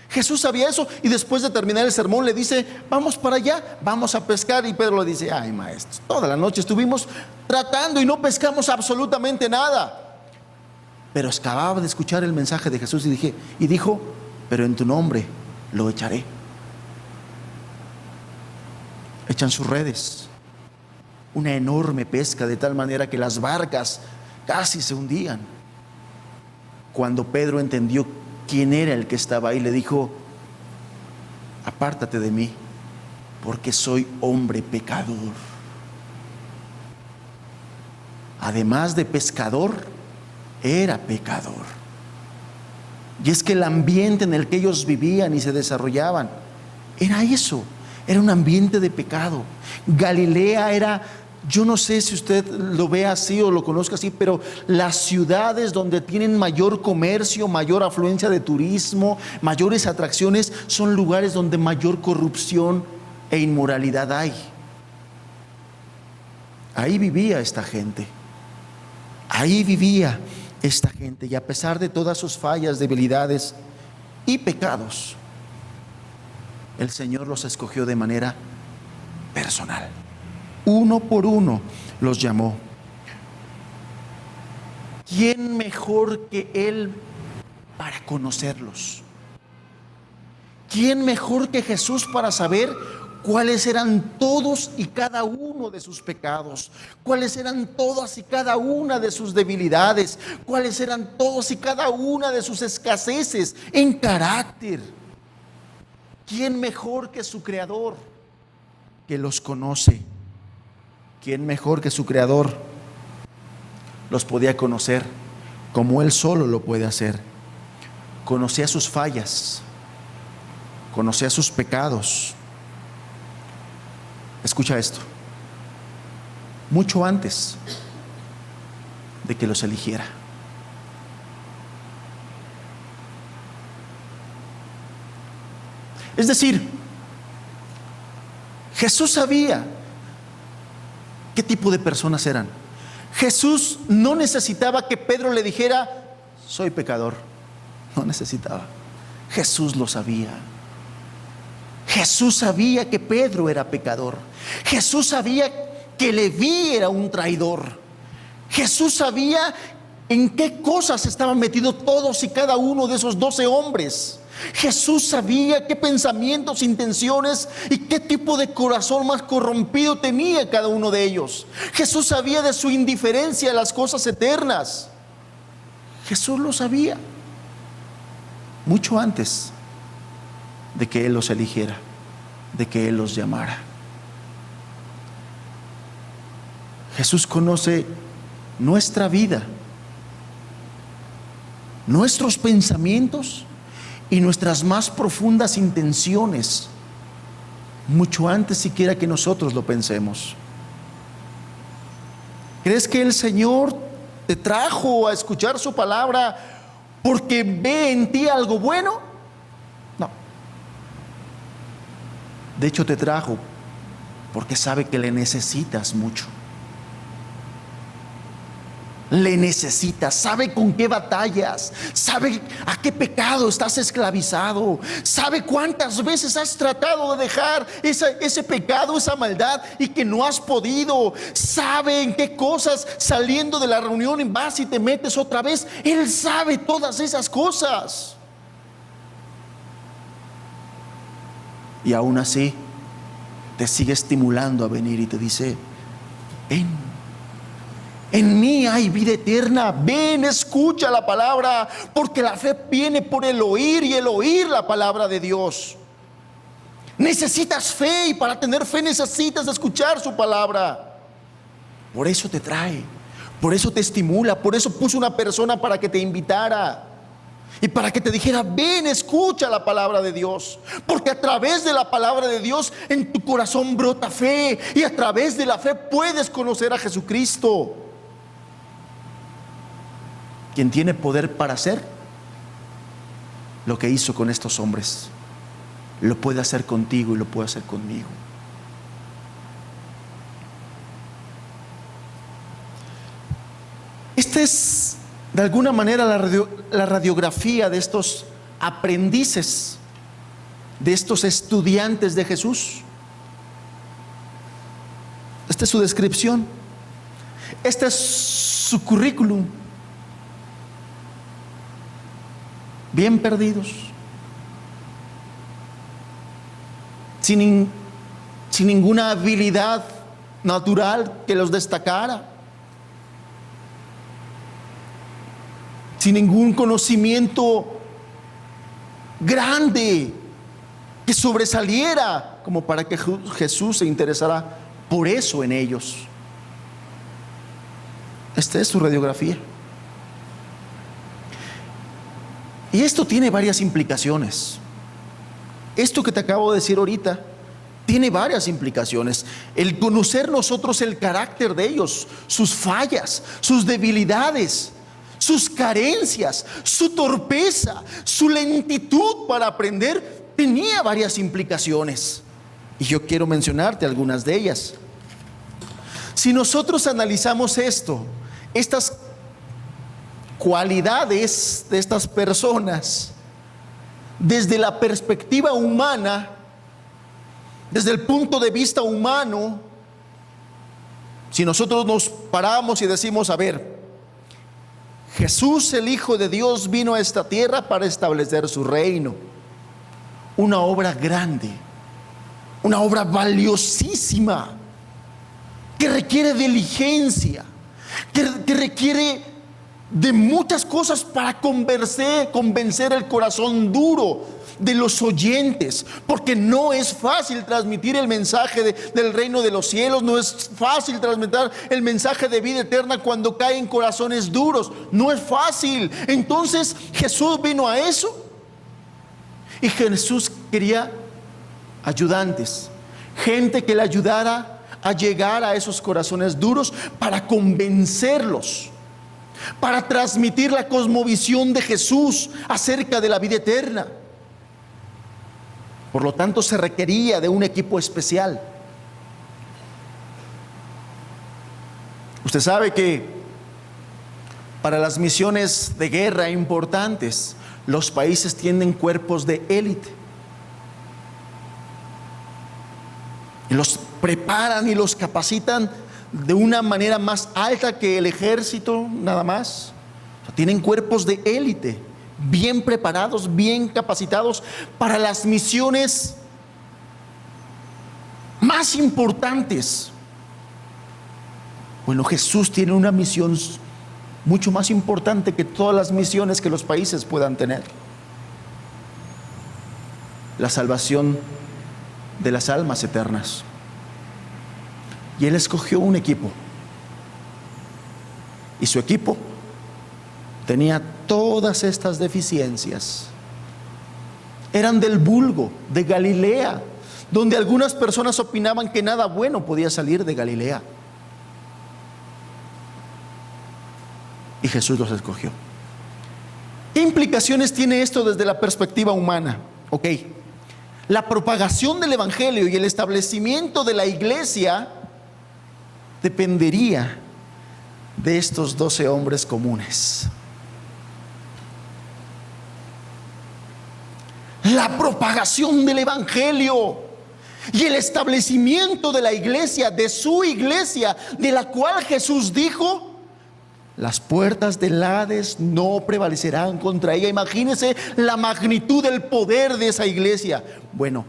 [SPEAKER 1] Jesús sabía eso, y después de terminar el sermón le dice: vamos para allá, vamos a pescar. Y Pedro le dice: ay, maestro, toda la noche estuvimos tratando y no pescamos absolutamente nada. Pero acababa de escuchar el mensaje de Jesús y dijo: pero en tu nombre lo echaré. Echan sus redes, una enorme pesca, de tal manera que las barcas casi se hundían. Cuando Pedro entendió quién era el que estaba ahí, le dijo: apártate de mí, porque soy hombre pecador. Además de pescador, era pecador. Y es que el ambiente en el que ellos vivían y se desarrollaban era eso, era un ambiente de pecado. Galilea era, yo no sé si usted lo ve así o lo conozca así, pero las ciudades donde tienen mayor comercio, mayor afluencia de turismo, mayores atracciones, son lugares donde mayor corrupción e inmoralidad hay. Ahí vivía esta gente. Ahí vivía esta gente, y a pesar de todas sus fallas, debilidades y pecados, el Señor los escogió de manera personal. Uno por uno los llamó. ¿Quién mejor que Él para conocerlos? ¿Quién mejor que Jesús para saber cuáles eran todos y cada uno de sus pecados? ¿Cuáles eran todas y cada una de sus debilidades? ¿Cuáles eran todos y cada una de sus escaseces en carácter? ¿Quién mejor que su Creador, que los conoce? ¿Quién mejor que su Creador los podía conocer como Él solo lo puede hacer? Conocía sus fallas, conocía sus pecados. Escucha esto: mucho antes de que los eligiera. Es decir, Jesús sabía qué tipo de personas eran. Jesús no necesitaba que Pedro le dijera: soy pecador. No necesitaba. Jesús lo sabía. Jesús sabía que Pedro era pecador. Jesús sabía que Leví era un traidor. Jesús sabía en qué cosas estaban metidos todos y cada uno de esos 12 hombres. Jesús sabía qué pensamientos, intenciones y qué tipo de corazón más corrompido tenía cada uno de ellos. Jesús sabía de su indiferencia a las cosas eternas. Jesús lo sabía mucho antes de que Él los eligiera, de que Él los llamara. Jesús conoce nuestra vida, nuestros pensamientos y nuestras más profundas intenciones, mucho antes siquiera que nosotros lo pensemos. ¿Crees que el Señor te trajo a escuchar su palabra porque ve en ti algo bueno? No. De hecho, te trajo porque sabe que le necesitas mucho. le necesitas, sabe con qué batallas, sabe a qué pecado estás esclavizado, sabe cuántas veces has tratado de dejar ese pecado, esa maldad y que no has podido, sabe en qué cosas saliendo de la reunión vas y te metes otra vez. Él sabe todas esas cosas. Y aún así te sigue estimulando a venir y te dice: ven, en mí hay vida eterna, ven, escucha la palabra, porque la fe viene por el oír y el oír la palabra de Dios. Necesitas fe y para tener fe necesitas escuchar su palabra. Por eso te trae, por eso te estimula, por eso puso una persona para que te invitara y para que te dijera: ven, escucha la palabra de Dios, porque a través de la palabra de Dios en tu corazón brota fe, y a través de la fe puedes conocer a Jesucristo, quien tiene poder para hacer lo que hizo con estos hombres. Lo puede hacer contigo y lo puede hacer conmigo. Esta es de alguna manera la radiografía de estos aprendices, de estos estudiantes de Jesús. Esta es su descripción, este es su currículum. Bien perdidos, sin ninguna habilidad natural que los destacara, sin ningún conocimiento grande que sobresaliera como para que Jesús se interesara por eso en ellos. Esta es su radiografía. Y esto tiene varias implicaciones. Esto que te acabo de decir ahorita tiene varias implicaciones. El conocer nosotros el carácter de ellos, sus fallas, sus debilidades, sus carencias, su torpeza, su lentitud para aprender, tenía varias implicaciones. Y yo quiero mencionarte algunas de ellas. Si nosotros analizamos estas cualidades de estas personas desde la perspectiva humana, desde el punto de vista humano, si nosotros nos paramos y decimos: a ver, Jesús, el Hijo de Dios, vino a esta tierra para establecer su reino, una obra grande, una obra valiosísima, que requiere diligencia, que requiere de muchas cosas para convencer el corazón duro de los oyentes, porque no es fácil transmitir el mensaje del reino de los cielos, no es fácil transmitir el mensaje de vida eterna cuando caen corazones duros, no es fácil. Entonces Jesús vino a eso, y Jesús quería ayudantes, gente que le ayudara a llegar a esos corazones duros para convencerlos, para transmitir la cosmovisión de Jesús acerca de la vida eterna. Por lo tanto, se requería de un equipo especial. Usted sabe que para las misiones de guerra importantes, los países tienen cuerpos de élite y los preparan y los capacitan de una manera más alta que el ejército, nada más. O sea, tienen cuerpos de élite, bien preparados, bien capacitados para las misiones más importantes. Bueno, Jesús tiene una misión mucho más importante que todas las misiones que los países puedan tener: la salvación de las almas eternas. Y Él escogió un equipo, y su equipo tenía todas estas deficiencias. Eran del vulgo, de Galilea, donde algunas personas opinaban que nada bueno podía salir de Galilea. Y Jesús los escogió. ¿Qué implicaciones tiene esto desde la perspectiva humana? Ok, la propagación del evangelio y el establecimiento de la iglesia dependería de estos 12 hombres comunes. La propagación del evangelio y el establecimiento de la iglesia, de su iglesia, de la cual Jesús dijo: las puertas del Hades no prevalecerán contra ella. Imagínense la magnitud del poder de esa iglesia. Bueno,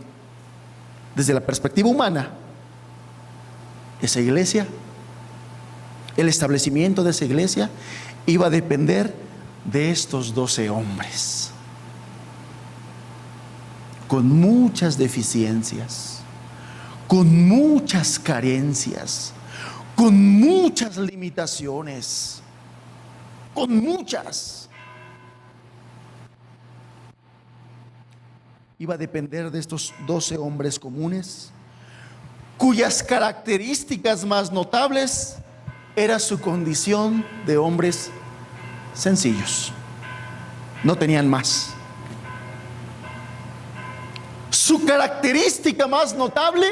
[SPEAKER 1] desde la perspectiva humana, esa iglesia, el establecimiento de esa iglesia iba a depender de estos 12 hombres, con muchas deficiencias, con muchas carencias, con muchas limitaciones, con muchas. Iba a depender de estos 12 hombres comunes, cuyas características más notables era su condición de hombres sencillos. No tenían más. Su característica más notable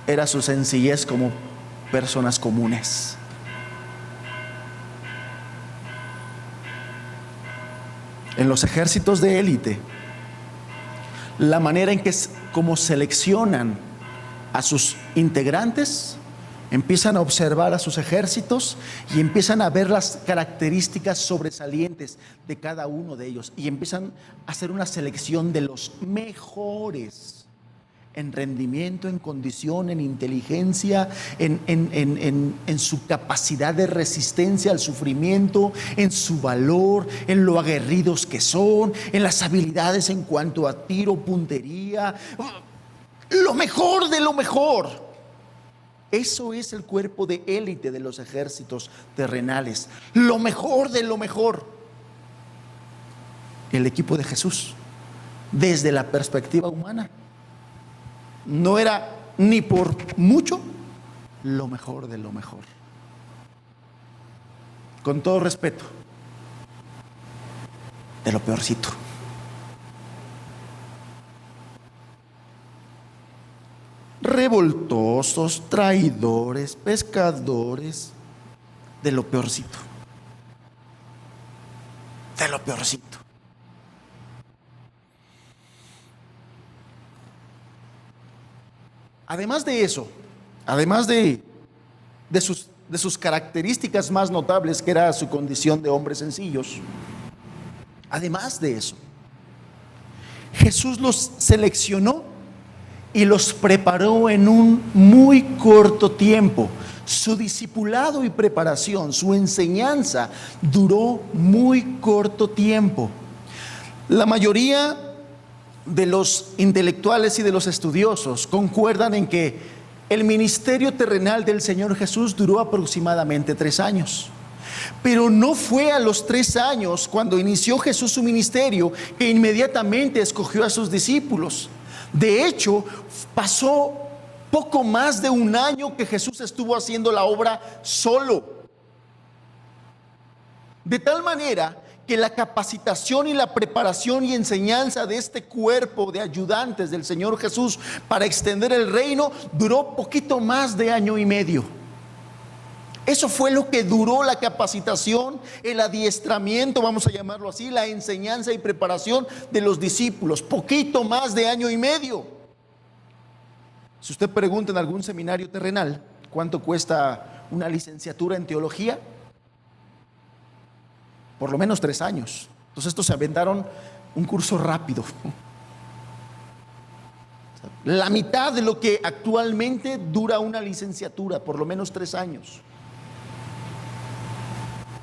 [SPEAKER 1] era su sencillez como personas comunes. En los ejércitos de élite, la manera en que como seleccionan a sus integrantes, empiezan a observar a sus ejércitos y empiezan a ver las características sobresalientes de cada uno de ellos, y empiezan a hacer una selección de los mejores en rendimiento, en condición, en inteligencia, en su capacidad de resistencia al sufrimiento, en su valor, en lo aguerridos que son, en las habilidades en cuanto a tiro, puntería, lo mejor de lo mejor. Eso es el cuerpo de élite de los ejércitos terrenales, lo mejor de lo mejor. El equipo de Jesús, desde la perspectiva humana, no era ni por mucho lo mejor de lo mejor. Con todo respeto, de lo peorcito. Revoltosos, traidores, pescadores, de lo peorcito. De lo peorcito. Además de eso, además de sus características más notables, que era su condición de hombres sencillos, además de eso, Jesús los seleccionó y los preparó en un muy corto tiempo. Su discipulado y preparación, su enseñanza duró muy corto tiempo. La mayoría de los intelectuales y de los estudiosos concuerdan en que el ministerio terrenal del Señor Jesús duró aproximadamente 3 años. Pero no fue a los 3 años, cuando inició Jesús su ministerio, que inmediatamente escogió a sus discípulos. De hecho, pasó poco más de 1 año que Jesús estuvo haciendo la obra solo. De tal manera que la capacitación y la preparación y enseñanza de este cuerpo de ayudantes del Señor Jesús para extender el reino duró poquito más de 1 año y medio. Eso fue lo que duró la capacitación, el adiestramiento, vamos a llamarlo así, la enseñanza y preparación de los discípulos, poquito más de 1 año y medio. Si usted pregunta en algún seminario terrenal cuánto cuesta una licenciatura en teología, por lo menos 3 años. Entonces estos se aventaron un curso rápido. La mitad de lo que actualmente dura una licenciatura, por lo menos 3 años.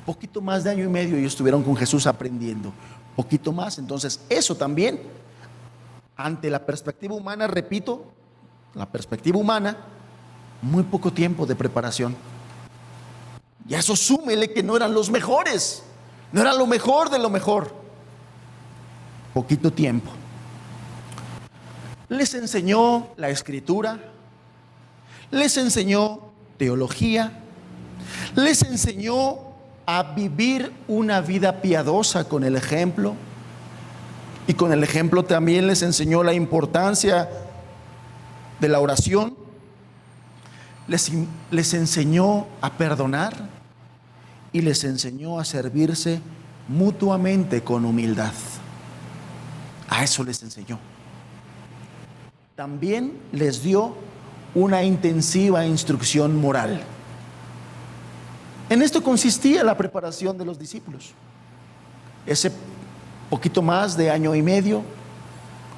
[SPEAKER 1] Poquito más de 1 año y medio ellos estuvieron con Jesús aprendiendo. Poquito más. Entonces eso también, ante la perspectiva humana, repito, la perspectiva humana, muy poco tiempo de preparación. Y a eso súmele que no eran los mejores. No era lo mejor de lo mejor. Poquito tiempo. Les enseñó la escritura, les enseñó teología, les enseñó a vivir una vida piadosa con el ejemplo, y con el ejemplo también les enseñó la importancia de la oración. les enseñó a perdonar y les enseñó a servirse mutuamente con humildad. A eso les enseñó. También les dio una intensiva instrucción moral. En esto consistía la preparación de los discípulos. Ese poquito más de año y medio,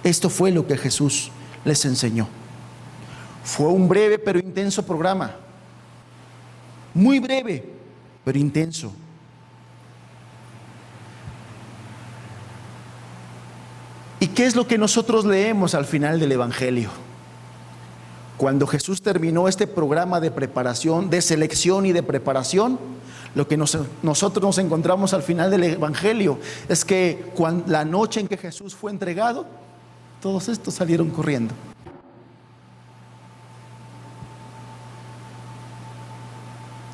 [SPEAKER 1] esto fue lo que Jesús les enseñó. Fue un breve pero intenso programa. Muy breve pero intenso. ¿Y qué es lo que nosotros leemos al final del Evangelio? Cuando Jesús terminó este programa de preparación, de selección y de preparación, lo que nosotros nos encontramos al final del Evangelio es que la noche en que Jesús fue entregado, todos estos salieron corriendo.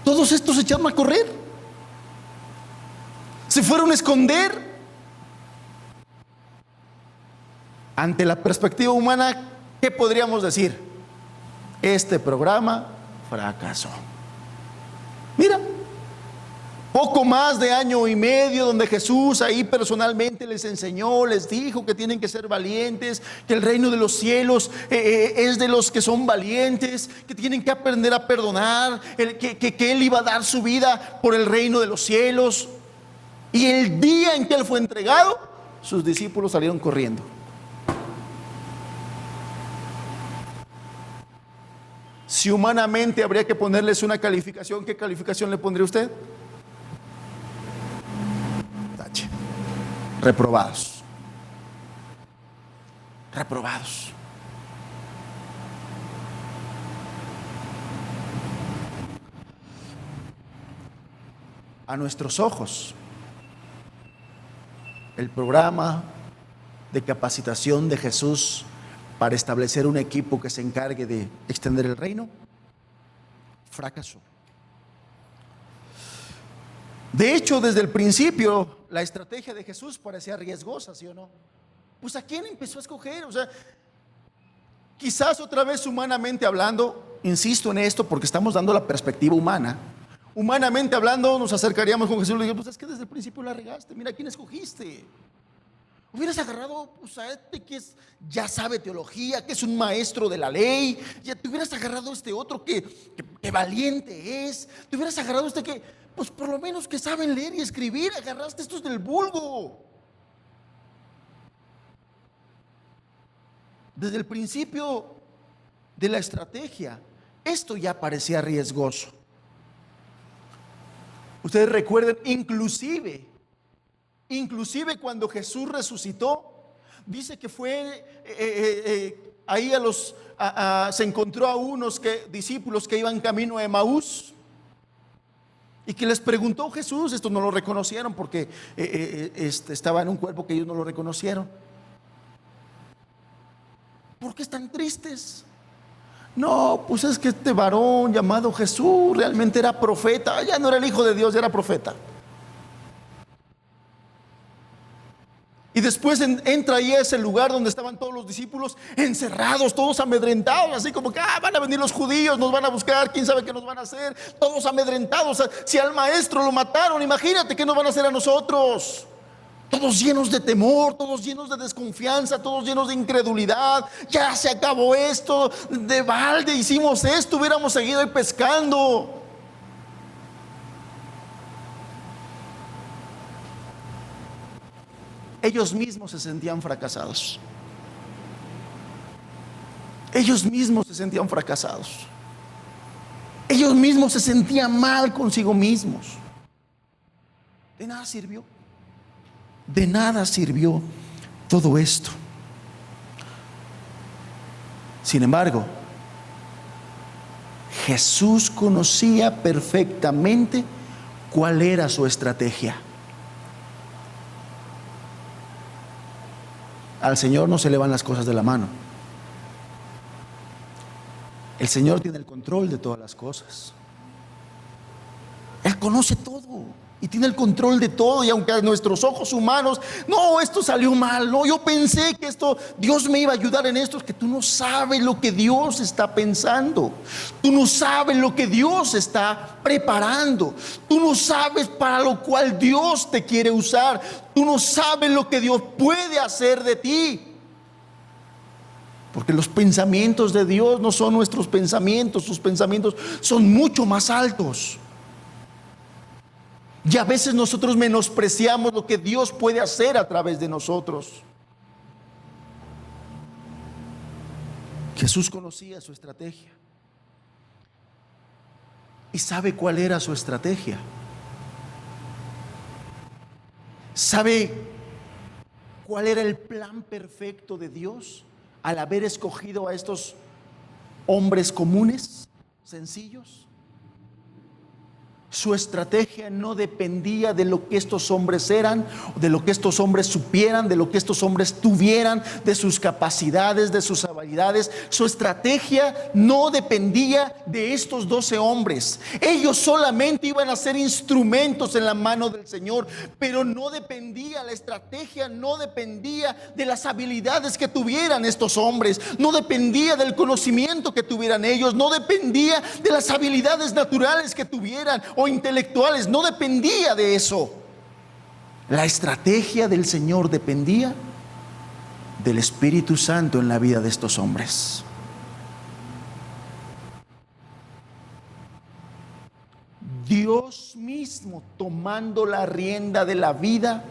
[SPEAKER 1] Todos estos se echaron a correr. Se fueron a esconder. Ante la perspectiva humana, ¿qué podríamos decir? Este programa fracasó. Mira, poco más de año y medio donde Jesús ahí personalmente les enseñó, les dijo que tienen que ser valientes, que el reino de los cielos es de los que son valientes, que tienen que aprender a perdonar, que Él iba a dar su vida por el reino de los cielos. Y el día en que Él fue entregado, sus discípulos salieron corriendo. Si humanamente habría que ponerles una calificación, ¿qué calificación le pondría usted? Tache. Reprobados. Reprobados. A nuestros ojos, el programa de capacitación de Jesús para establecer un equipo que se encargue de extender el reino, fracasó. De hecho, desde el principio, la estrategia de Jesús parecía riesgosa, ¿sí o no? Pues ¿a quién empezó a escoger? O sea, quizás otra vez humanamente hablando, insisto en esto porque estamos dando la perspectiva humana. Humanamente hablando, nos acercaríamos con Jesús y le diríamos, pues es que desde el principio la regaste, mira quién escogiste. Hubieras agarrado pues, a este que ya sabe teología, que es un maestro de la ley. Ya te hubieras agarrado a este otro que valiente es. Te hubieras agarrado a este que, pues por lo menos que saben leer y escribir. Agarraste estos del vulgo. Desde el principio de la estrategia, esto ya parecía riesgoso. Ustedes recuerden, inclusive cuando Jesús resucitó, dice que fue ahí se encontró a unos discípulos que iban camino a Emaús y que les preguntó Jesús, estos no lo reconocieron porque estaba en un cuerpo que ellos no lo reconocieron. ¿Por qué están tristes? No, pues es que este varón llamado Jesús realmente era profeta, ya no era el hijo de Dios, ya era profeta. Y después entra ahí a ese lugar donde estaban todos los discípulos encerrados, todos amedrentados, así como que van a venir los judíos, nos van a buscar, quién sabe qué nos van a hacer, todos amedrentados. Si al maestro lo mataron, imagínate qué nos van a hacer a nosotros. Todos llenos de temor, todos llenos de desconfianza, todos llenos de incredulidad. Ya se acabó esto, de balde hicimos esto, hubiéramos seguido ahí pescando. Ellos mismos se sentían fracasados. Ellos mismos se sentían fracasados. Ellos mismos se sentían mal consigo mismos. De nada sirvió. De nada sirvió todo esto. Sin embargo, Jesús conocía perfectamente cuál era su estrategia. Al Señor no se le van las cosas de la mano. El Señor tiene el control de todas las cosas. Él conoce todo. y tiene el control de todo. Y aunque a nuestros ojos humanos, no, esto salió mal, no, yo pensé que esto, Dios me iba a ayudar en esto, es que tú no sabes lo que Dios está pensando, tú no sabes lo que Dios está preparando, tú no sabes para lo cual Dios te quiere usar, tú no sabes lo que Dios puede hacer de ti. Porque los pensamientos de Dios no son nuestros pensamientos, sus pensamientos son mucho más altos. Y a veces nosotros menospreciamos lo que Dios puede hacer a través de nosotros. Jesús conocía su estrategia. ¿Y sabe cuál era su estrategia? ¿Sabe cuál era el plan perfecto de Dios al haber escogido a estos hombres comunes, sencillos? Su estrategia no dependía de lo que estos hombres eran, de lo que estos hombres supieran, de lo que estos hombres tuvieran, de sus capacidades, de sus habilidades. Su estrategia no dependía de estos 12 hombres. Ellos solamente iban a ser instrumentos en la mano del Señor, pero no dependía, la estrategia no dependía de las habilidades que tuvieran estos hombres, no dependía del conocimiento que tuvieran ellos, no dependía de las habilidades naturales que tuvieran o intelectuales, no dependía de eso. La estrategia del Señor dependía del Espíritu Santo en la vida de estos hombres. Dios mismo tomando la rienda de la vida,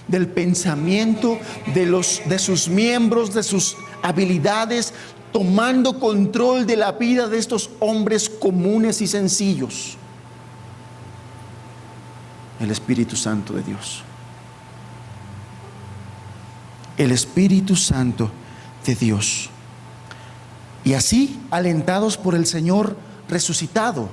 [SPEAKER 1] del pensamiento, de sus miembros, de sus habilidades, tomando control de la vida de estos hombres comunes y sencillos. El Espíritu Santo de Dios. El Espíritu Santo de Dios. Y así, alentados por el Señor resucitado,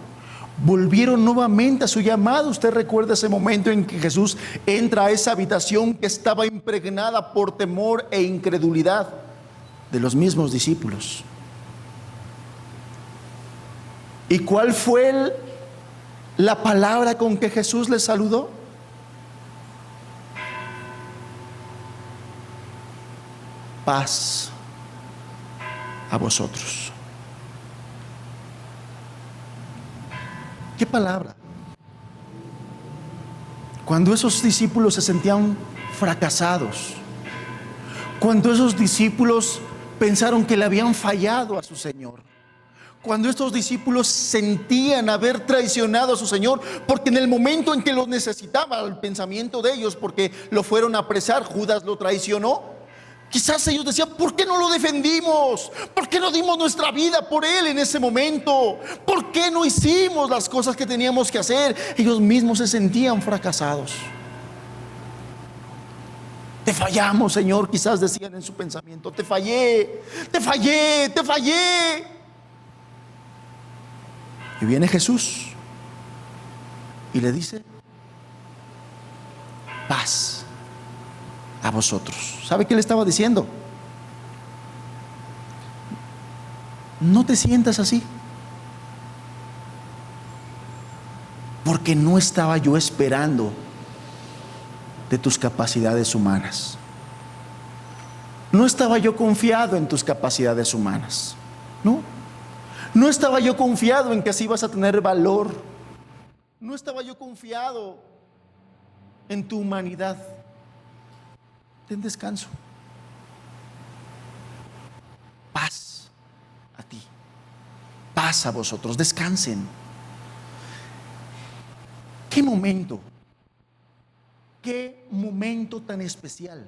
[SPEAKER 1] volvieron nuevamente a su llamado. Usted recuerda ese momento en que Jesús entra a esa habitación que estaba impregnada por temor e incredulidad de los mismos discípulos. ¿Y cuál fue la palabra con que Jesús les saludó? Paz a vosotros. ¿Qué palabra? Cuando esos discípulos se sentían fracasados, cuando esos discípulos pensaron que le habían fallado a su Señor, cuando estos discípulos sentían haber traicionado a su Señor, porque en el momento en que los necesitaba, el pensamiento de ellos, porque lo fueron a apresar, Judas lo traicionó, quizás ellos decían: ¿por qué no lo defendimos? ¿Por qué no dimos nuestra vida por él en ese momento? ¿Por qué no hicimos las cosas que teníamos que hacer? Ellos mismos se sentían fracasados. Te fallamos, Señor, quizás decían en su pensamiento. Te fallé, te fallé, te fallé. Y viene Jesús y le dice: paz a vosotros. ¿Sabe qué le estaba diciendo? No te sientas así, porque no estaba yo esperando de tus capacidades humanas. No estaba yo confiado en tus capacidades humanas. No estaba yo confiado en que así vas a tener valor. No estaba yo confiado en tu humanidad. Ten descanso. Paz a ti. Paz a vosotros. Descansen. ¿Qué momento? ¿Qué momento tan especial?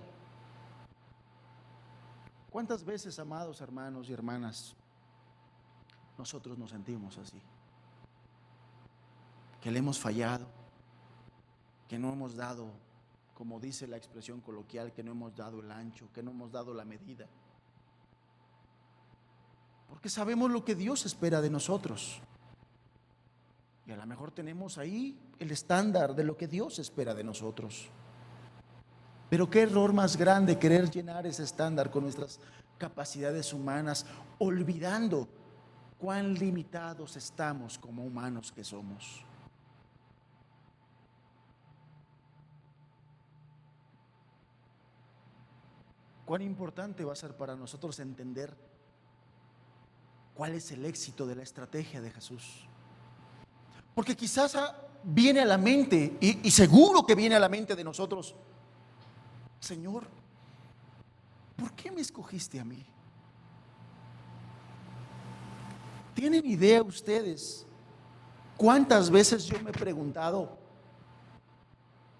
[SPEAKER 1] ¿Cuántas veces, amados hermanos y hermanas, nosotros nos sentimos así? Que le hemos fallado, que no hemos dado, como dice la expresión coloquial, que no hemos dado el ancho, que no hemos dado la medida. Porque sabemos lo que Dios espera de nosotros. Y a lo mejor tenemos ahí el estándar de lo que Dios espera de nosotros. Pero qué error más grande querer llenar ese estándar con nuestras capacidades humanas, olvidando cuán limitados estamos como humanos que somos. cuán importante va a ser para nosotros entender cuál es el éxito de la estrategia de Jesús. Porque quizás viene a la mente, y seguro que viene a la mente de nosotros: Señor, ¿por qué me escogiste a mí? ¿Tienen idea ustedes cuántas veces yo me he preguntado: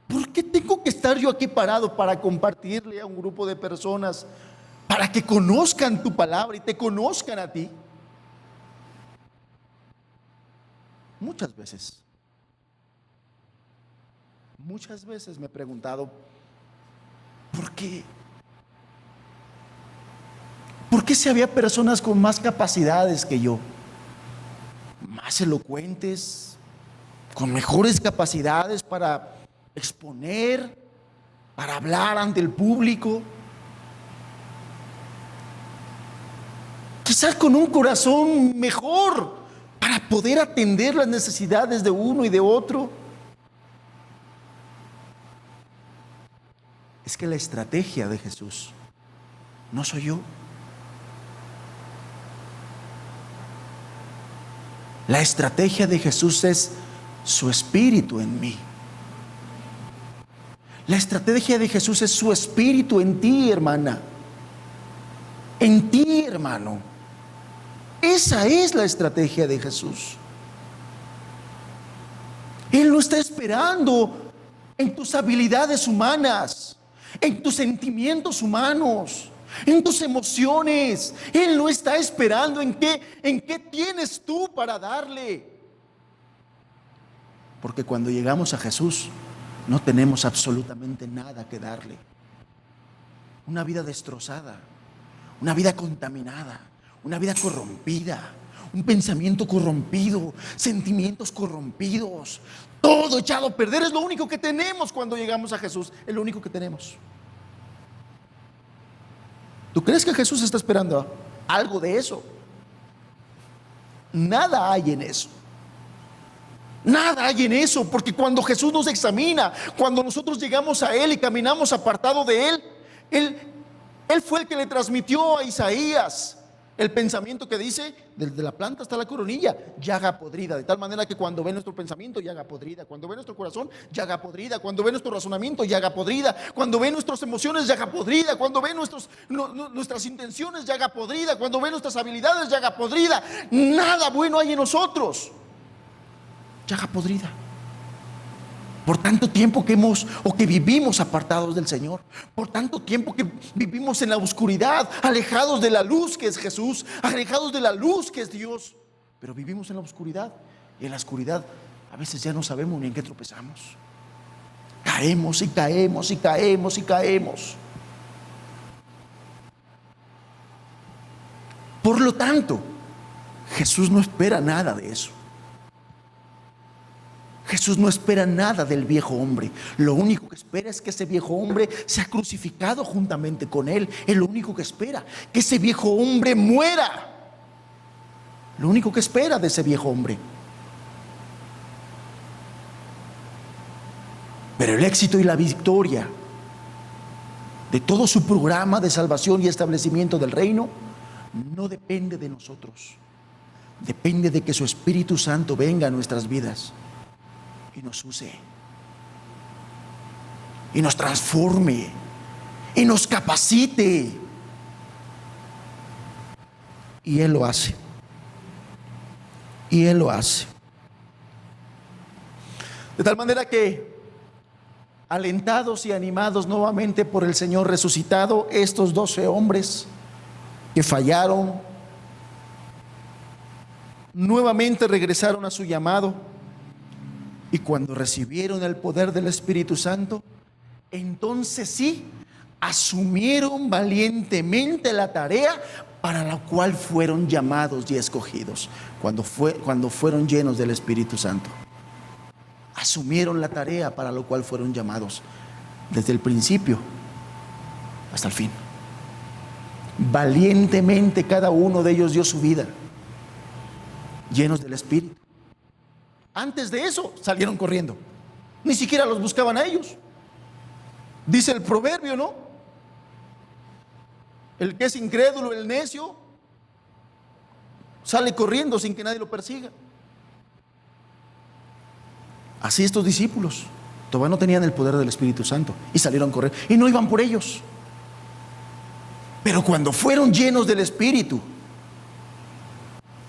[SPEAKER 1] ¿por qué tengo que estar yo aquí parado para compartirle a un grupo de personas, para que conozcan tu palabra y te conozcan a ti? Muchas veces me he preguntado: ¿por qué? ¿Por qué si había personas con más capacidades que yo, más elocuentes, con mejores capacidades para exponer, para hablar ante el público, quizás con un corazón mejor para poder atender las necesidades de uno y de otro? Es que la estrategia de Jesús no soy yo. La estrategia de Jesús es su espíritu en mí. La estrategia de Jesús es su espíritu en ti, hermana, en ti, hermano. Esa es la estrategia de Jesús. Él no está esperando en tus habilidades humanas, en tus sentimientos humanos, en tus emociones. Él no está esperando en qué tienes tú para darle. Porque cuando llegamos a Jesús, no tenemos absolutamente nada que darle. Una vida destrozada, una vida contaminada, una vida corrompida, un pensamiento corrompido, sentimientos corrompidos, todo echado a perder. Es lo único que tenemos cuando llegamos a Jesús. Es lo único que tenemos. ¿Tú crees que Jesús está esperando algo de eso? Nada hay en eso. Nada hay en eso, porque cuando Jesús nos examina, cuando nosotros llegamos a Él y caminamos apartado de Él, Él fue el que le transmitió a Isaías el pensamiento que dice: desde la planta hasta la coronilla, llaga podrida. De tal manera que cuando ve nuestro pensamiento, llaga podrida. Cuando ve nuestro corazón, llaga podrida. Cuando ve nuestro razonamiento, llaga podrida. Cuando ve nuestras emociones, llaga podrida. Cuando ve nuestras intenciones, llaga podrida. Cuando ve nuestras habilidades, llaga podrida. Nada bueno hay en nosotros. Llaga podrida. Por tanto tiempo que vivimos apartados del Señor, por tanto tiempo que vivimos en la oscuridad, alejados de la luz que es Jesús, alejados de la luz que es Dios, pero vivimos en la oscuridad, y en la oscuridad a veces ya no sabemos ni en qué tropezamos. Caemos y caemos y caemos y caemos. Por lo tanto, Jesús no espera nada de eso. Jesús no espera nada del viejo hombre. Lo único que espera es que ese viejo hombre sea crucificado juntamente con Él. Es lo único que espera, que ese viejo hombre muera. Lo único que espera de ese viejo hombre. Pero el éxito y la victoria de todo su programa de salvación y establecimiento del reino no depende de nosotros. Depende de que su Espíritu Santo venga a nuestras vidas y nos use, y nos transforme, y nos capacite. Y Él lo hace. Y Él lo hace. De tal manera que, alentados y animados nuevamente por el Señor resucitado, estos 12 hombres que fallaron, nuevamente regresaron a su llamado. Y cuando recibieron el poder del Espíritu Santo, entonces sí, asumieron valientemente la tarea para la cual fueron llamados y escogidos, cuando fueron llenos del Espíritu Santo. Asumieron la tarea para la cual fueron llamados, desde el principio hasta el fin. Valientemente cada uno de ellos dio su vida, llenos del Espíritu. Antes de eso salieron corriendo. Ni siquiera los buscaban a ellos. Dice el proverbio, ¿no? El que es incrédulo, el necio, sale corriendo sin que nadie lo persiga. Así estos discípulos todavía no tenían el poder del Espíritu Santo y salieron a correr y no iban por ellos. Pero cuando fueron llenos del Espíritu,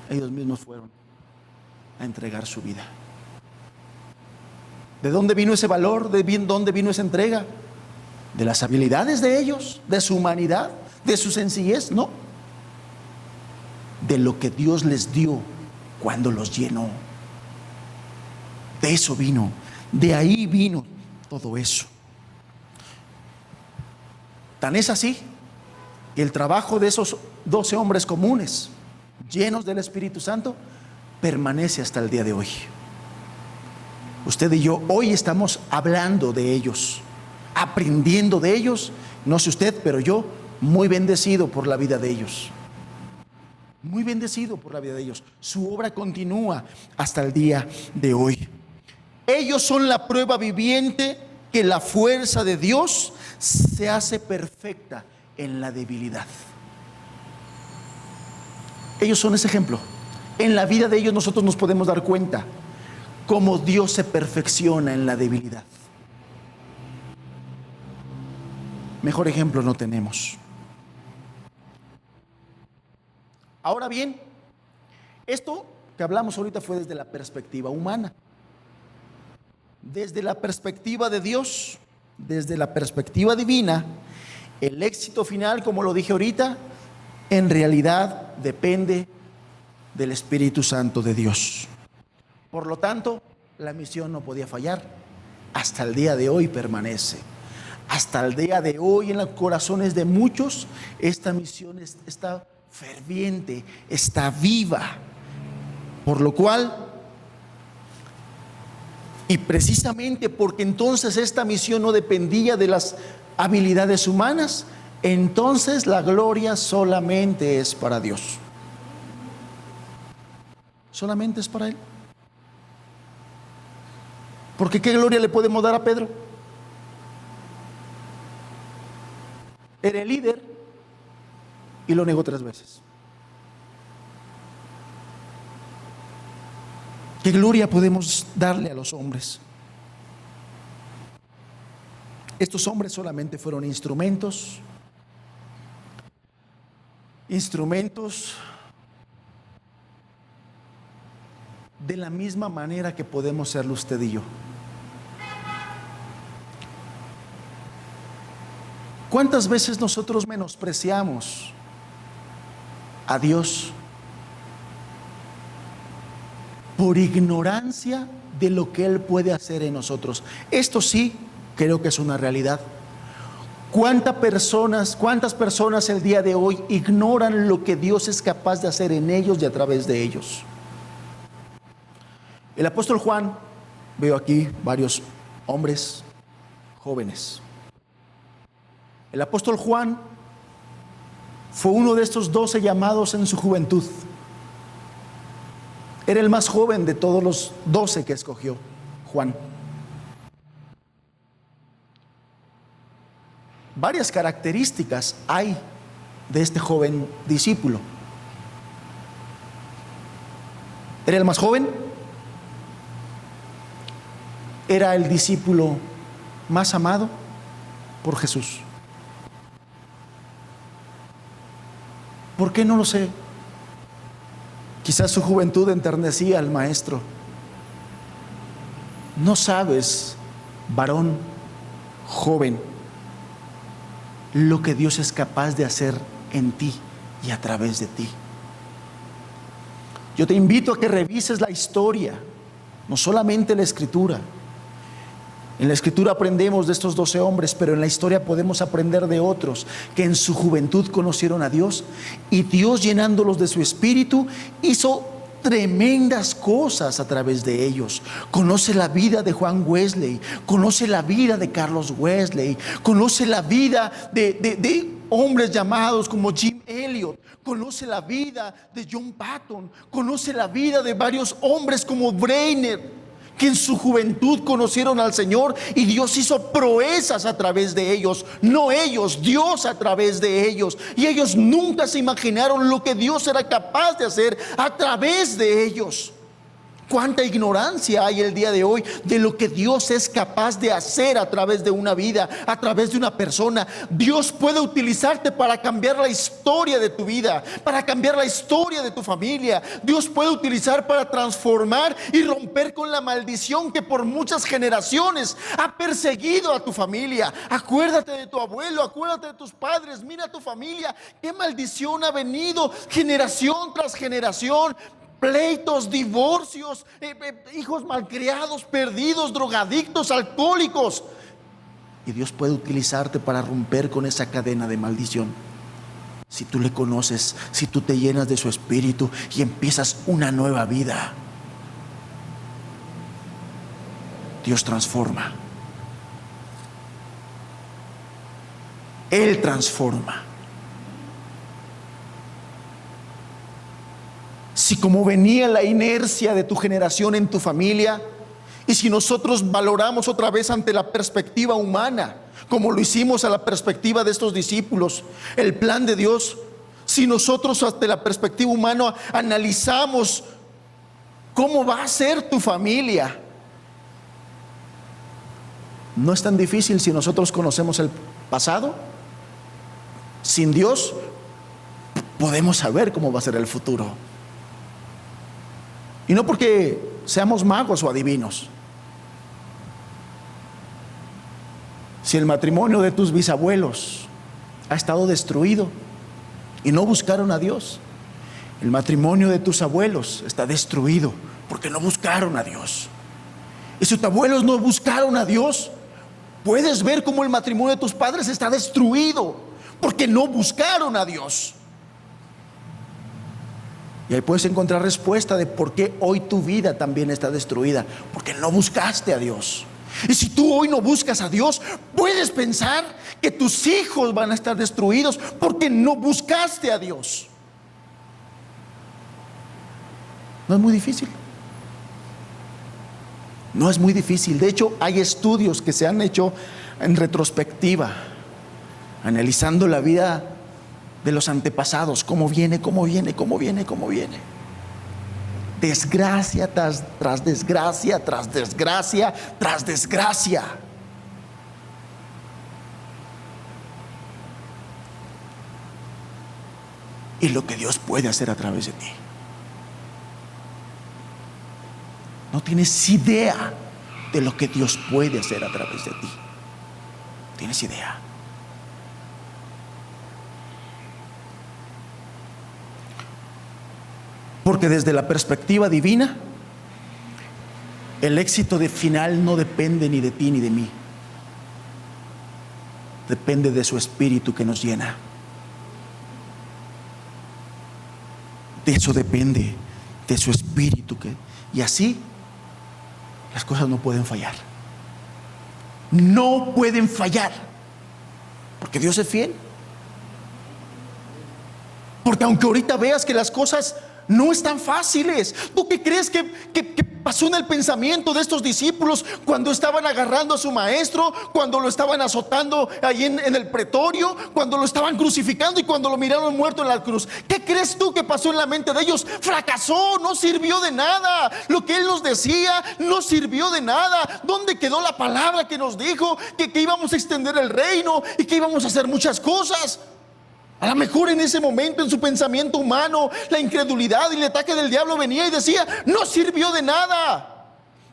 [SPEAKER 1] ellos mismos fueron a entregar su vida. ¿De dónde vino ese valor? ¿De dónde vino esa entrega? ¿De las habilidades de ellos? ¿De su humanidad? ¿De su sencillez? No. De lo que Dios les dio cuando los llenó. De eso vino. De ahí vino todo eso. Tan es así que el trabajo de esos 12 hombres comunes, llenos del Espíritu Santo, permanece hasta el día de hoy. Usted y yo hoy estamos hablando de ellos, aprendiendo de ellos. No sé usted, pero yo muy bendecido por la vida de ellos. Muy bendecido por la vida de ellos. Su obra continúa hasta el día de hoy. Ellos son la prueba viviente que la fuerza de Dios se hace perfecta en la debilidad. Ellos son ese ejemplo. En la vida de ellos nosotros nos podemos dar cuenta cómo Dios se perfecciona en la debilidad. Mejor ejemplo no tenemos. Ahora bien, esto que hablamos ahorita fue desde la perspectiva humana. Desde la perspectiva de Dios, desde la perspectiva divina, el éxito final, como lo dije ahorita, en realidad depende del Espíritu Santo de Dios. Por lo tanto, la misión no podía fallar. Hasta el día de hoy permanece. Hasta el día de hoy en los corazones de muchos, esta misión está ferviente, está viva. Por lo cual, y precisamente porque entonces esta misión no dependía de las habilidades humanas, entonces la gloria solamente es para Dios. Solamente es para Él. Porque ¿qué gloria le podemos dar a Pedro? Era el líder y lo negó 3 veces. ¿Qué gloria podemos darle a los hombres? Estos hombres solamente fueron instrumentos de la misma manera que podemos serlo usted y yo. ¿Cuántas veces nosotros menospreciamos a Dios por ignorancia de lo que Él puede hacer en nosotros? Esto sí creo que es una realidad. ¿Cuántas personas el día de hoy ignoran lo que Dios es capaz de hacer en ellos y a través de ellos? El apóstol Juan, veo aquí varios hombres jóvenes. El apóstol Juan fue uno de estos 12 llamados en su juventud. Era el más joven de todos los 12 que escogió Juan. Varias características hay de este joven discípulo. Era el más joven, era el discípulo más amado por Jesús. ¿Por qué? No lo sé. Quizás su juventud enternecía al maestro. No sabes, varón joven, lo que Dios es capaz de hacer en ti y a través de ti. Yo te invito a que revises la historia, no solamente la Escritura. En la Escritura aprendemos de estos 12 hombres, pero en la historia podemos aprender de otros que en su juventud conocieron a Dios y Dios, llenándolos de su Espíritu, hizo tremendas cosas a través de ellos. Conoce la vida de Juan Wesley, conoce la vida de Carlos Wesley, conoce la vida de hombres llamados como Jim Elliot, conoce la vida de John Patton, conoce la vida de varios hombres como Breiner, que en su juventud conocieron al Señor y Dios hizo proezas a través de ellos. No ellos, Dios a través de ellos. Y ellos nunca se imaginaron lo que Dios era capaz de hacer a través de ellos. Cuánta ignorancia hay el día de hoy de lo que Dios es capaz de hacer a través de una vida, a través de una persona. Dios puede utilizarte para cambiar la historia de tu vida, para cambiar la historia de tu familia. Dios puede utilizar para transformar y romper con la maldición que por muchas generaciones ha perseguido a tu familia. Acuérdate de tu abuelo, acuérdate de tus padres, mira a tu familia, qué maldición ha venido generación tras generación. Pleitos, divorcios, hijos malcriados, perdidos, drogadictos, alcohólicos. Y Dios puede utilizarte para romper con esa cadena de maldición. Si tú le conoces, si tú te llenas de su espíritu y empiezas una nueva vida, Dios transforma. Él transforma. Si como venía la inercia de tu generación en tu familia, y si nosotros valoramos otra vez ante la perspectiva humana, como lo hicimos a la perspectiva de estos discípulos, el plan de Dios, si nosotros ante la perspectiva humana analizamos cómo va a ser tu familia, no es tan difícil si nosotros conocemos el pasado. Sin Dios podemos saber cómo va a ser el futuro. Y no porque seamos magos o adivinos. Si el matrimonio de tus bisabuelos ha estado destruido y no buscaron a Dios, el matrimonio de tus abuelos está destruido porque no buscaron a Dios. Y si tus abuelos no buscaron a Dios, puedes ver cómo el matrimonio de tus padres está destruido porque no buscaron a Dios. Y ahí puedes encontrar respuesta de por qué hoy tu vida también está destruida, porque no buscaste a Dios. Y si tú hoy no buscas a Dios, puedes pensar que tus hijos van a estar destruidos porque no buscaste a Dios. No es muy difícil. No es muy difícil. De hecho, hay estudios que se han hecho en retrospectiva, analizando la vida de los antepasados, cómo viene. Desgracia tras desgracia, tras desgracia, tras desgracia. Y lo que Dios puede hacer a través de ti. No tienes idea de lo que Dios puede hacer a través de ti. ¿Tienes idea? Porque desde la perspectiva divina, el éxito de final no depende ni de ti ni de mí. Depende de su espíritu que nos llena. De eso depende, de su espíritu y así las cosas no pueden fallar. No pueden fallar. Porque Dios es fiel. Porque aunque ahorita veas que las cosas no están fáciles, ¿tú qué crees que pasó en el pensamiento de estos discípulos cuando estaban agarrando a su maestro, cuando lo estaban azotando ahí en el pretorio, cuando lo estaban crucificando y cuando lo miraron muerto en la cruz? ¿Qué crees tú que pasó en la mente de ellos? Fracasó, no sirvió de nada. Lo que Él nos decía no sirvió de nada. ¿Dónde quedó la palabra que nos dijo que íbamos a extender el reino y que íbamos a hacer muchas cosas? A lo mejor en ese momento, en su pensamiento humano, la incredulidad y el ataque del diablo venía y decía: no sirvió de nada.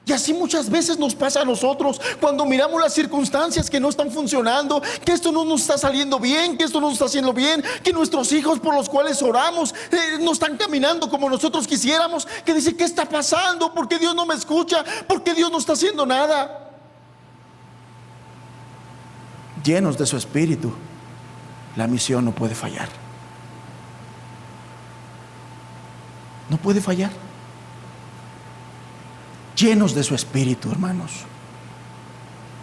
[SPEAKER 1] Y así muchas veces nos pasa a nosotros cuando miramos las circunstancias que no están funcionando, que esto no nos está saliendo bien, que esto no nos está haciendo bien, que nuestros hijos por los cuales oramos no están caminando como nosotros quisiéramos, que dice: ¿qué está pasando? ¿Por qué Dios no me escucha? ¿Por qué Dios no está haciendo nada? Llenos de su espíritu, la misión no puede fallar. No puede fallar. Llenos de su espíritu, hermanos.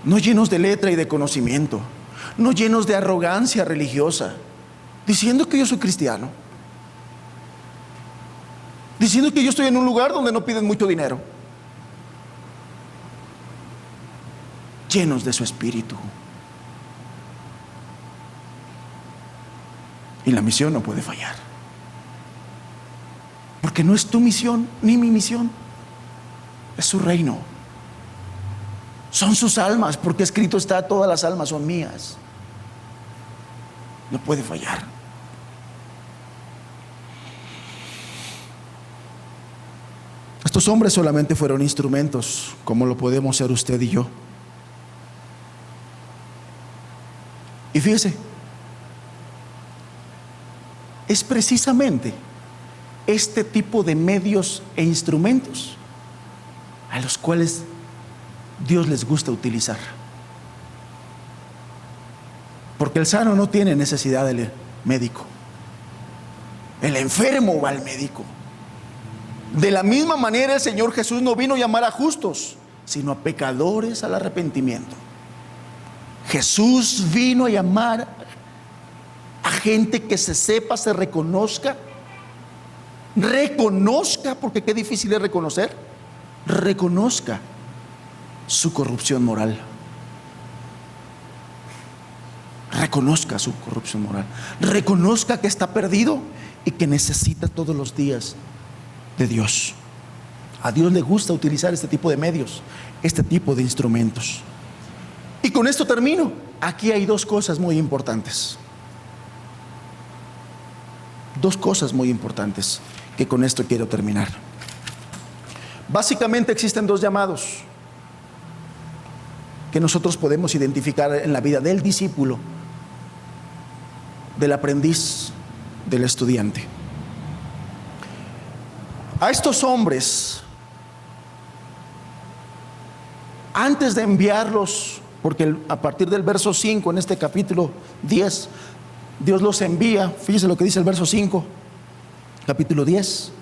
[SPEAKER 1] No llenos de letra y de conocimiento. No llenos de arrogancia religiosa, diciendo que yo soy cristiano, diciendo que yo estoy en un lugar donde no piden mucho dinero, llenos de su Espíritu. Y la misión no puede fallar, porque no es tu misión ni mi misión, es su reino. Son sus almas, porque escrito está: todas las almas son mías. No puede fallar. Estos hombres solamente fueron instrumentos, como lo podemos ser usted y yo. Y fíjese, es precisamente este tipo de medios e instrumentos a los cuales Dios les gusta utilizar. Porque el sano no tiene necesidad del médico, el enfermo va al médico. De la misma manera, el Señor Jesús no vino a llamar a justos, sino a pecadores al arrepentimiento. Jesús vino a llamar a gente que se sepa, se reconozca, porque qué difícil es reconocer, reconozca su corrupción moral. Reconozca su corrupción moral, reconozca que está perdido y que necesita todos los días de Dios. A Dios le gusta utilizar este tipo de medios, este tipo de instrumentos. Y con esto termino. Aquí hay dos cosas muy importantes. Dos cosas muy importantes que con esto quiero terminar. Básicamente existen dos llamados que nosotros podemos identificar en la vida del discípulo, del aprendiz, del estudiante. A estos hombres, antes de enviarlos, porque a partir del verso 5 en este capítulo 10, Dios los envía. Fíjese lo que dice el verso 5, capítulo 10.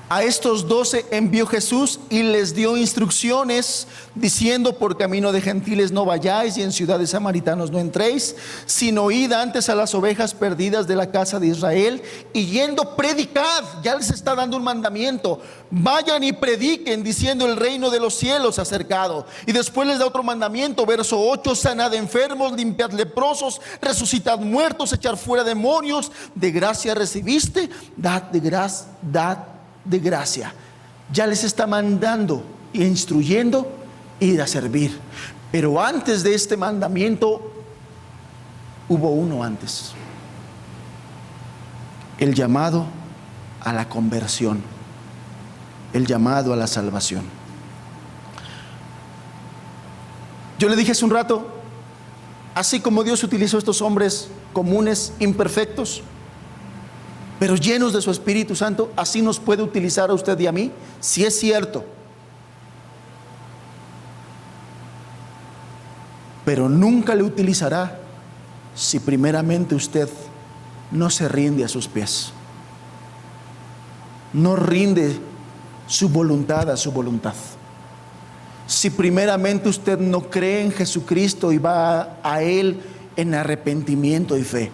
[SPEAKER 1] A estos 12 envió Jesús y les dio instrucciones, diciendo: por camino de gentiles no vayáis, y en ciudades samaritanos no entréis, sino id antes a las ovejas perdidas de la casa de Israel, y yendo predicad. Ya les está dando un mandamiento: vayan y prediquen, diciendo: el reino de los cielos se ha acercado. Y después les da otro mandamiento, verso 8: sanad enfermos, limpiad leprosos, resucitad muertos, echar fuera demonios. De gracia recibiste, dad de gracia. Ya les está mandando e instruyendo ir a servir. Pero antes de este mandamiento hubo uno antes: el llamado a la conversión, el llamado a la salvación. Yo le dije hace un rato, así como Dios utilizó a estos hombres comunes, imperfectos, pero llenos de su Espíritu Santo, así nos puede utilizar a usted y a mí, si es cierto. Pero nunca le utilizará si primeramente usted no se rinde a sus pies, no rinde su voluntad a su voluntad. Si primeramente usted no cree en Jesucristo y va a Él en arrepentimiento y fe,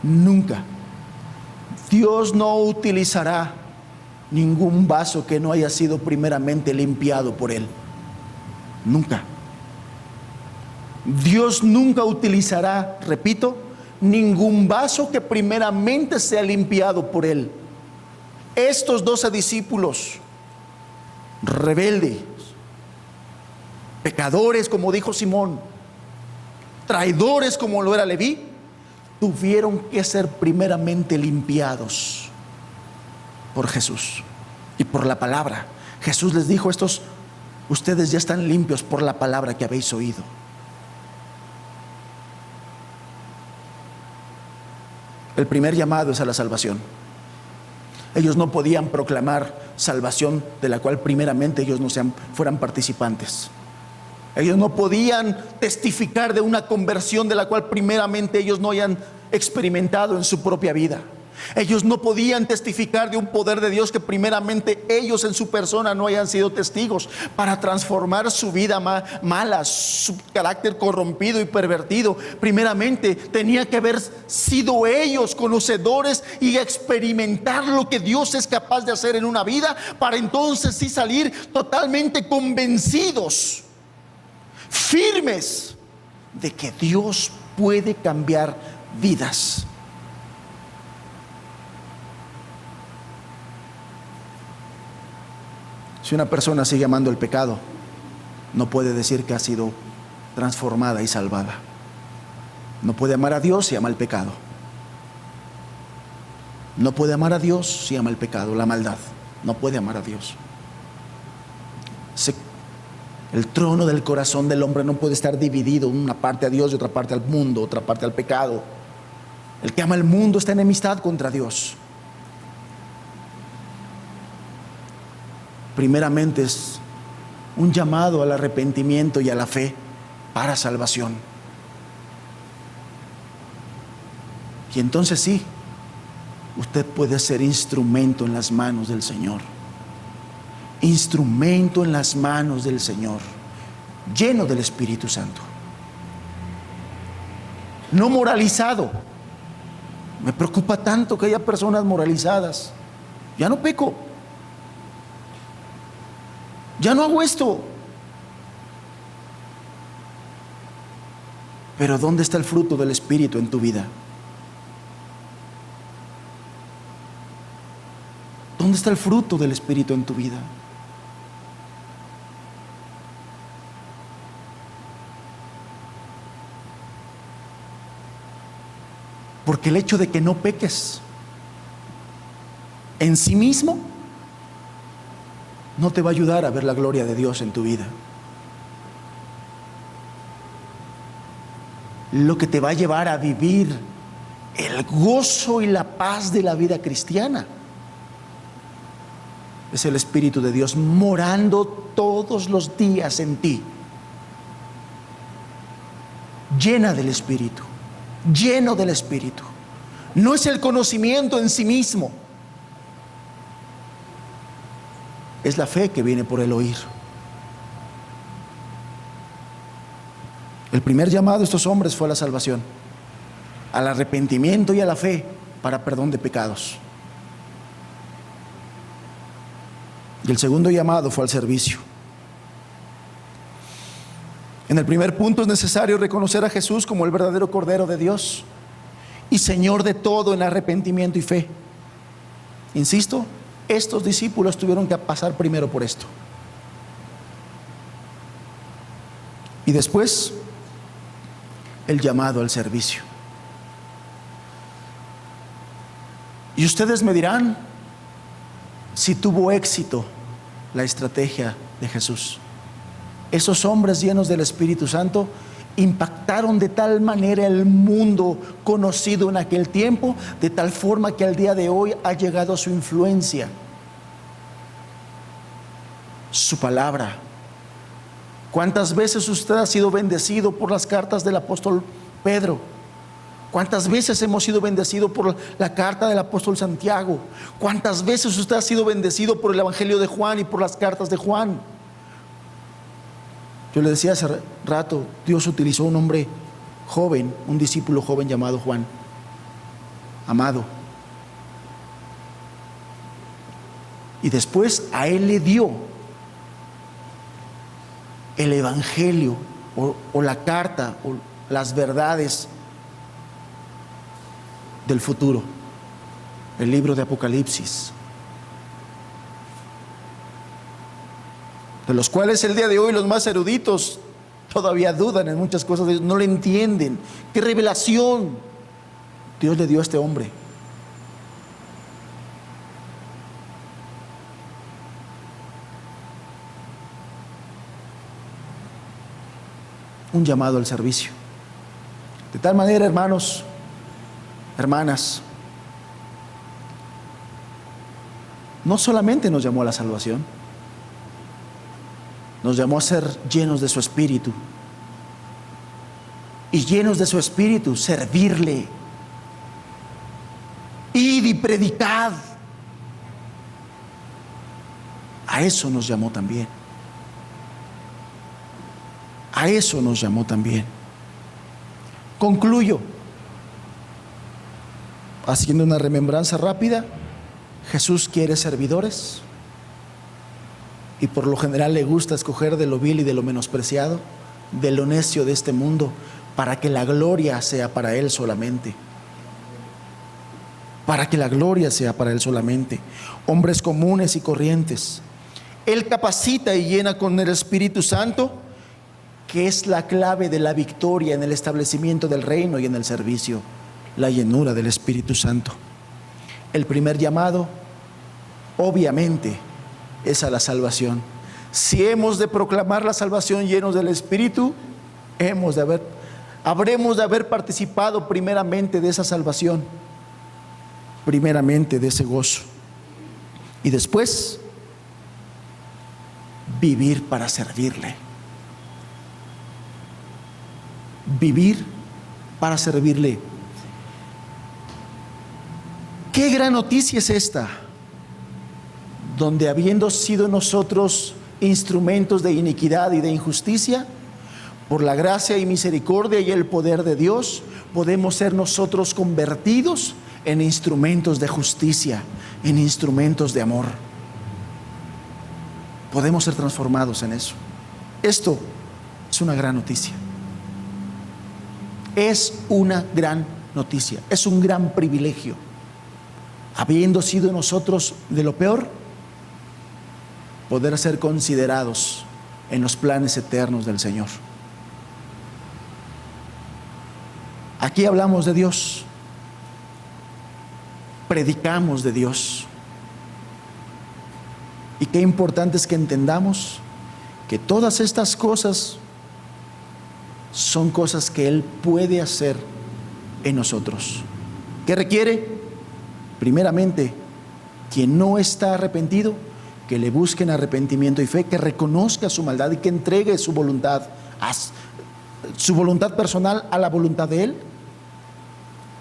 [SPEAKER 1] nunca. Dios no utilizará ningún vaso que no haya sido primeramente limpiado por Él. Nunca. Dios nunca utilizará, repito, ningún vaso que primeramente sea limpiado por Él. Estos 12 discípulos rebeldes, pecadores como dijo Simón, traidores como lo era Leví, tuvieron que ser primeramente limpiados por Jesús y por la palabra. Jesús les dijo: ustedes ya están limpios por la palabra que habéis oído. El primer llamado es a la salvación. Ellos no podían proclamar salvación de la cual primeramente ellos no fueran participantes. Ellos no podían testificar de una conversión de la cual primeramente ellos no hayan experimentado en su propia vida. Ellos no podían testificar de un poder de Dios que primeramente ellos en su persona no hayan sido testigos para transformar su vida mala, su carácter corrompido y pervertido. Primeramente tenía que haber sido ellos conocedores y experimentar lo que Dios es capaz de hacer en una vida, para entonces sí salir totalmente convencidos firmes de que Dios puede cambiar vidas. Si una persona sigue amando el pecado, no puede decir que ha sido transformada y salvada. No puede amar a Dios si ama el pecado. No puede amar a Dios si ama el pecado, la maldad. No puede amar a Dios. El trono del corazón del hombre no puede estar dividido, una parte a Dios y otra parte al mundo, otra parte al pecado. El que ama el mundo está en enemistad contra Dios. Primeramente es un llamado al arrepentimiento y a la fe para salvación. Y entonces sí, usted puede ser instrumento en las manos del Señor. Instrumento en las manos del Señor, lleno del Espíritu Santo. No moralizado. Me preocupa tanto que haya personas moralizadas. Ya no peco. Ya no hago esto. Pero ¿dónde está el fruto del Espíritu en tu vida? ¿Dónde está el fruto del Espíritu en tu vida? Porque el hecho de que no peques en sí mismo no te va a ayudar a ver la gloria de Dios en tu vida. Lo que te va a llevar a vivir el gozo y la paz de la vida cristiana es el Espíritu de Dios morando todos los días en ti. Llena del Espíritu, lleno del Espíritu. No es el conocimiento en sí mismo, es la fe que viene por el oír. El primer llamado de estos hombres fue a la salvación, al arrepentimiento y a la fe para perdón de pecados. Y el segundo llamado fue al servicio. En el primer punto es necesario reconocer a Jesús como el verdadero Cordero de Dios y Señor de todo en arrepentimiento y fe. Insisto, estos discípulos tuvieron que pasar primero por esto. Y después, el llamado al servicio. Y ustedes me dirán si tuvo éxito la estrategia de Jesús. Esos hombres llenos del Espíritu Santo impactaron de tal manera el mundo conocido en aquel tiempo, de tal forma que al día de hoy ha llegado a su influencia, su palabra. ¿Cuántas veces usted ha sido bendecido por las cartas del apóstol Pedro? ¿Cuántas veces hemos sido bendecidos por la carta del apóstol Santiago? ¿Cuántas veces usted ha sido bendecido por el Evangelio de Juan y por las cartas de Juan? Yo le decía hace rato, Dios utilizó un hombre joven, un discípulo joven llamado Juan, amado. Y después a él le dio el Evangelio o la carta o las verdades del futuro, el libro de Apocalipsis, de los cuales el día de hoy los más eruditos todavía dudan en muchas cosas, no le entienden. ¿Qué revelación Dios le dio a este hombre? Un llamado al servicio. De tal manera, hermanos, hermanas, no solamente nos llamó a la salvación, nos llamó a ser llenos de su Espíritu, y llenos de su Espíritu servirle. Id y predicad. A eso nos llamó también. A eso nos llamó también. Concluyo haciendo una remembranza rápida. Jesús quiere servidores y por lo general le gusta escoger de lo vil y de lo menospreciado. de lo necio de este mundo, para que la gloria sea para Él solamente. Para que la gloria sea para Él solamente. Hombres comunes y corrientes. Él capacita y llena con el Espíritu Santo, que es la clave de la victoria en el establecimiento del reino y en el servicio. La llenura del Espíritu Santo. El primer llamado, obviamente, es a la salvación. Si hemos de proclamar la salvación llenos del Espíritu, habremos de haber participado primeramente de esa salvación, primeramente de ese gozo, y después vivir para servirle. Vivir para servirle. Qué gran noticia es esta, donde habiendo sido nosotros instrumentos de iniquidad y de injusticia, por la gracia y misericordia y el poder de Dios, podemos ser nosotros convertidos en instrumentos de justicia, en instrumentos de amor. Podemos ser transformados en eso. Esto es una gran noticia. Es una gran noticia, es un gran privilegio. Habiendo sido nosotros de lo peor, poder ser considerados en los planes eternos del Señor. Aquí hablamos de Dios, predicamos de Dios, y qué importante es que entendamos que todas estas cosas son cosas que Él puede hacer en nosotros. ¿Qué requiere? Primeramente, quien no está arrepentido, que le busquen arrepentimiento y fe, que reconozca su maldad y que entregue su voluntad personal a la voluntad de Él.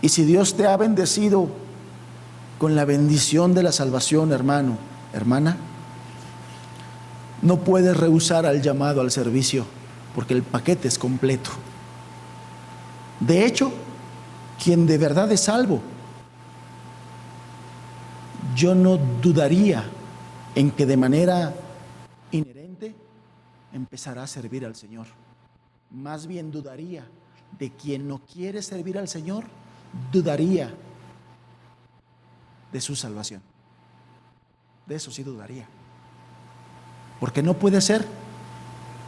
[SPEAKER 1] Y si Dios te ha bendecido con la bendición de la salvación, hermano, hermana, no puedes rehusar al llamado al servicio, porque el paquete es completo. De hecho, quien de verdad es salvo, yo no dudaría en que de manera inherente empezará a servir al Señor. Más bien dudaría de quien no quiere servir al Señor, dudaría de su salvación. De eso sí dudaría. Porque no puede ser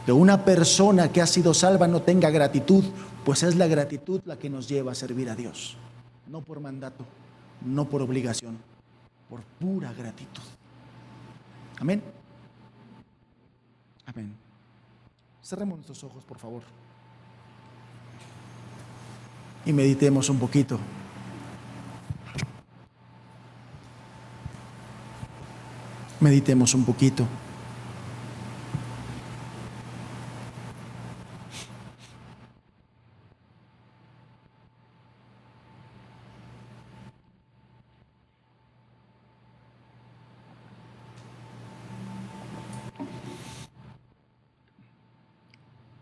[SPEAKER 1] que una persona que ha sido salva no tenga gratitud, pues es la gratitud la que nos lleva a servir a Dios. No por mandato, no por obligación, por pura gratitud. Amén. Amén. Cerremos nuestros ojos, por favor, y meditemos un poquito. Meditemos un poquito.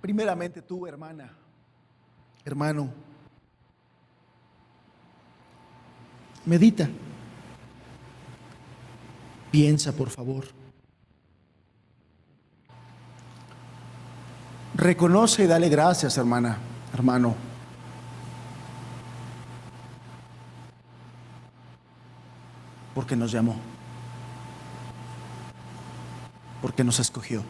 [SPEAKER 1] Primeramente tú, hermana, hermano, medita, piensa, por favor, reconoce y dale gracias, hermana, hermano, porque nos llamó, porque nos escogió,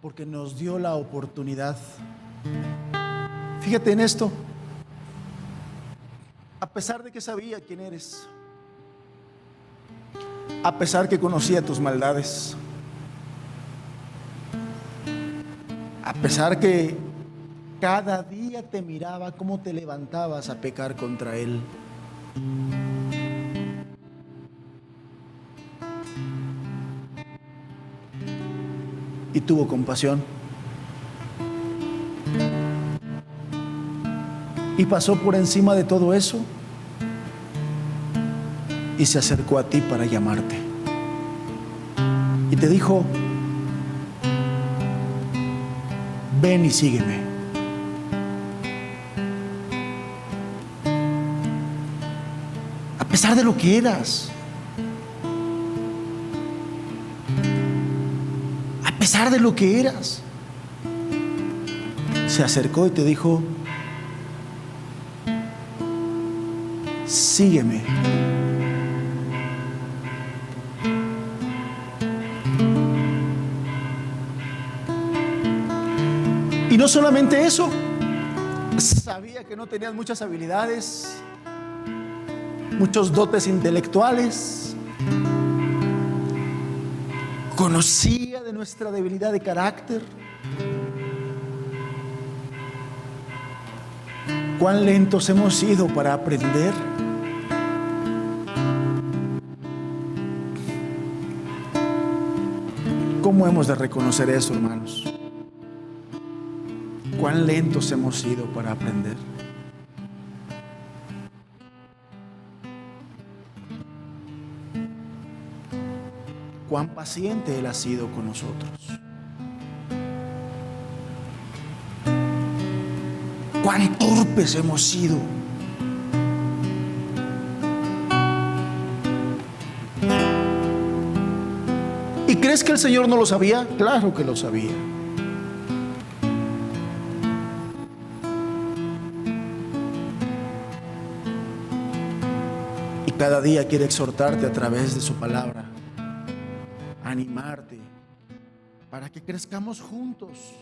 [SPEAKER 1] porque nos dio la oportunidad. Fíjate en esto. A pesar de que sabía quién eres, a pesar que conocía tus maldades, a pesar que cada día te miraba cómo te levantabas a pecar contra Él, y tuvo compasión y pasó por encima de todo eso y se acercó a ti para llamarte y te dijo: ven y sígueme. A pesar de lo que eras, a pesar de lo que eras. Se acercó y te dijo: sígueme. Y no solamente eso, sabía que no tenías muchas habilidades, muchos dotes intelectuales. Conocía de nuestra debilidad de carácter. Cuán lentos hemos sido para aprender. ¿Cómo hemos de reconocer eso, hermanos? Cuán lentos hemos sido para aprender. Cuán paciente Él ha sido con nosotros. Cuán torpes hemos sido. ¿Y crees que el Señor no lo sabía? Claro que lo sabía. Y cada día quiere exhortarte a través de su palabra, animarte para que crezcamos juntos.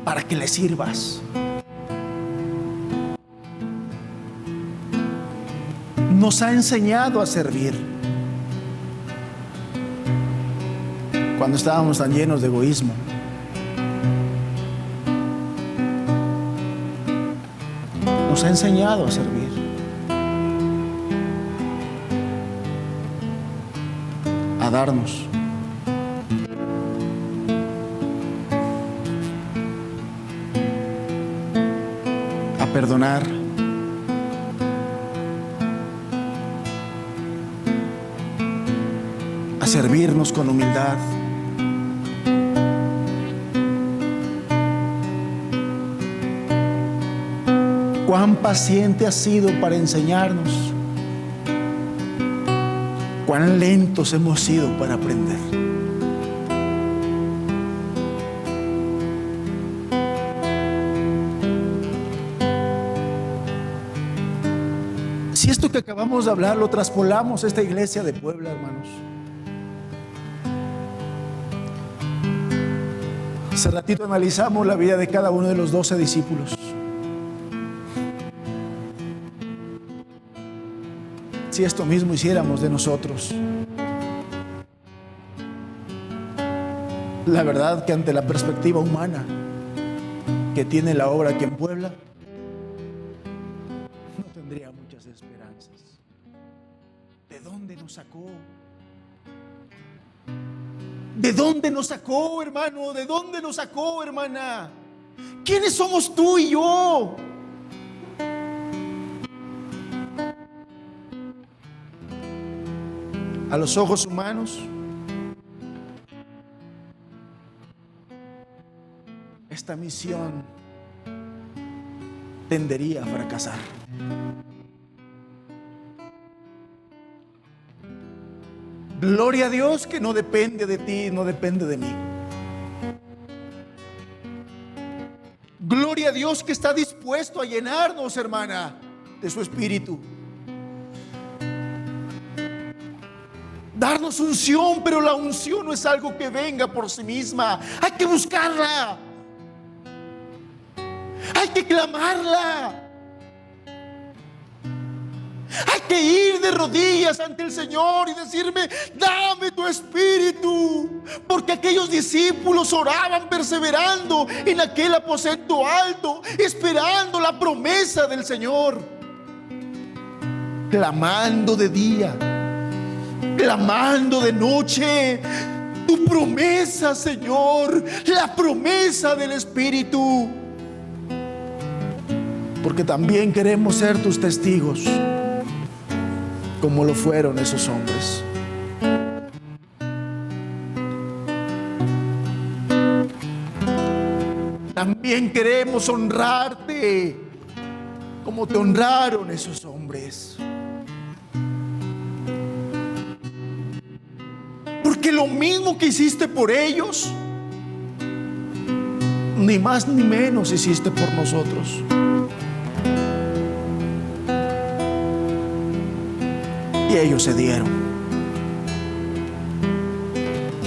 [SPEAKER 1] Para que le sirvas. Nos ha enseñado a servir. Cuando estábamos tan llenos de egoísmo, nos ha enseñado a servir. A darnos. A perdonar. A servirnos con humildad. Cuán paciente has sido para enseñarnos. Cuán lentos hemos sido para aprender. Si esto que acabamos de hablar lo traspolamos a esta iglesia de Puebla, hermanos. Hace ratito analizamos la vida de cada uno de los 12 discípulos. Si esto mismo hiciéramos de nosotros, la verdad que ante la perspectiva humana que tiene la obra aquí en Puebla, no tendría muchas esperanzas. ¿De dónde nos sacó? ¿De dónde nos sacó, hermano? ¿De dónde nos sacó, hermana? ¿Quiénes somos tú y yo? A los ojos humanos, esta misión tendería a fracasar. Gloria a Dios que no depende de ti, no depende de mí. Gloria a Dios que está dispuesto a llenarnos, hermana, de su espíritu. Darnos unción, pero la unción no es algo que venga por sí misma. Hay que buscarla. Hay que clamarla. Hay que ir de rodillas ante el Señor y decirme: dame tu espíritu. Porque aquellos discípulos oraban perseverando en aquel aposento alto, esperando la promesa del Señor, clamando de día, clamando de noche. Tu promesa, Señor, la promesa del Espíritu. Porque también queremos ser tus testigos, como lo fueron esos hombres. También queremos honrarte, como te honraron esos hombres. que lo mismo que hiciste por ellos, ni más ni menos hiciste por nosotros. Y ellos se dieron.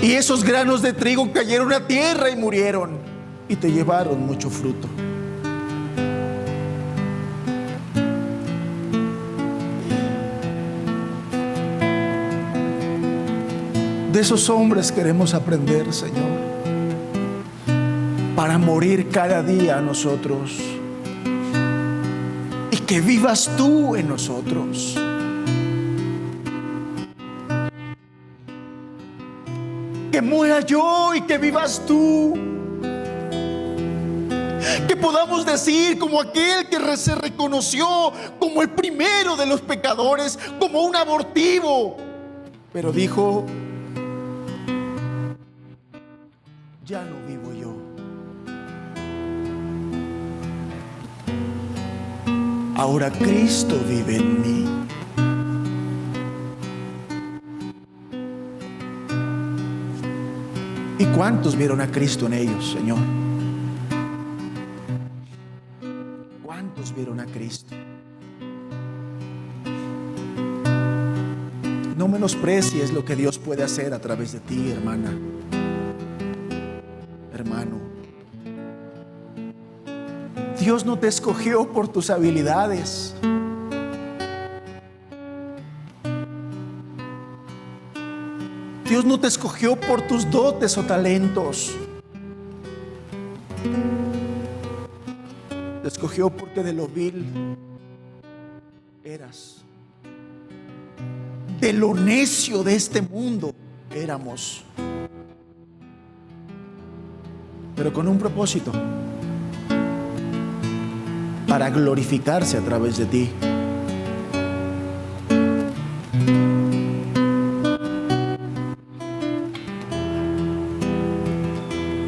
[SPEAKER 1] Y esos granos de trigo cayeron a tierra y murieron, y te llevaron mucho fruto. De esos hombres queremos aprender, Señor, para morir cada día a nosotros y que vivas tú en nosotros. Que muera yo y que vivas tú. Que podamos decir como aquel que se reconoció como el primero de los pecadores, como un abortivo, pero dijo: ya no vivo yo, ahora Cristo vive en mí. ¿Y cuántos vieron a Cristo en ellos, Señor? ¿Cuántos vieron a Cristo? No menosprecies lo que Dios puede hacer a través de ti, hermana, hermano. Dios no te escogió por tus habilidades. Dios no te escogió por tus dotes o talentos. Te escogió porque de lo vil eras, de lo necio de este mundo éramos, pero con un propósito: para glorificarse a través de ti.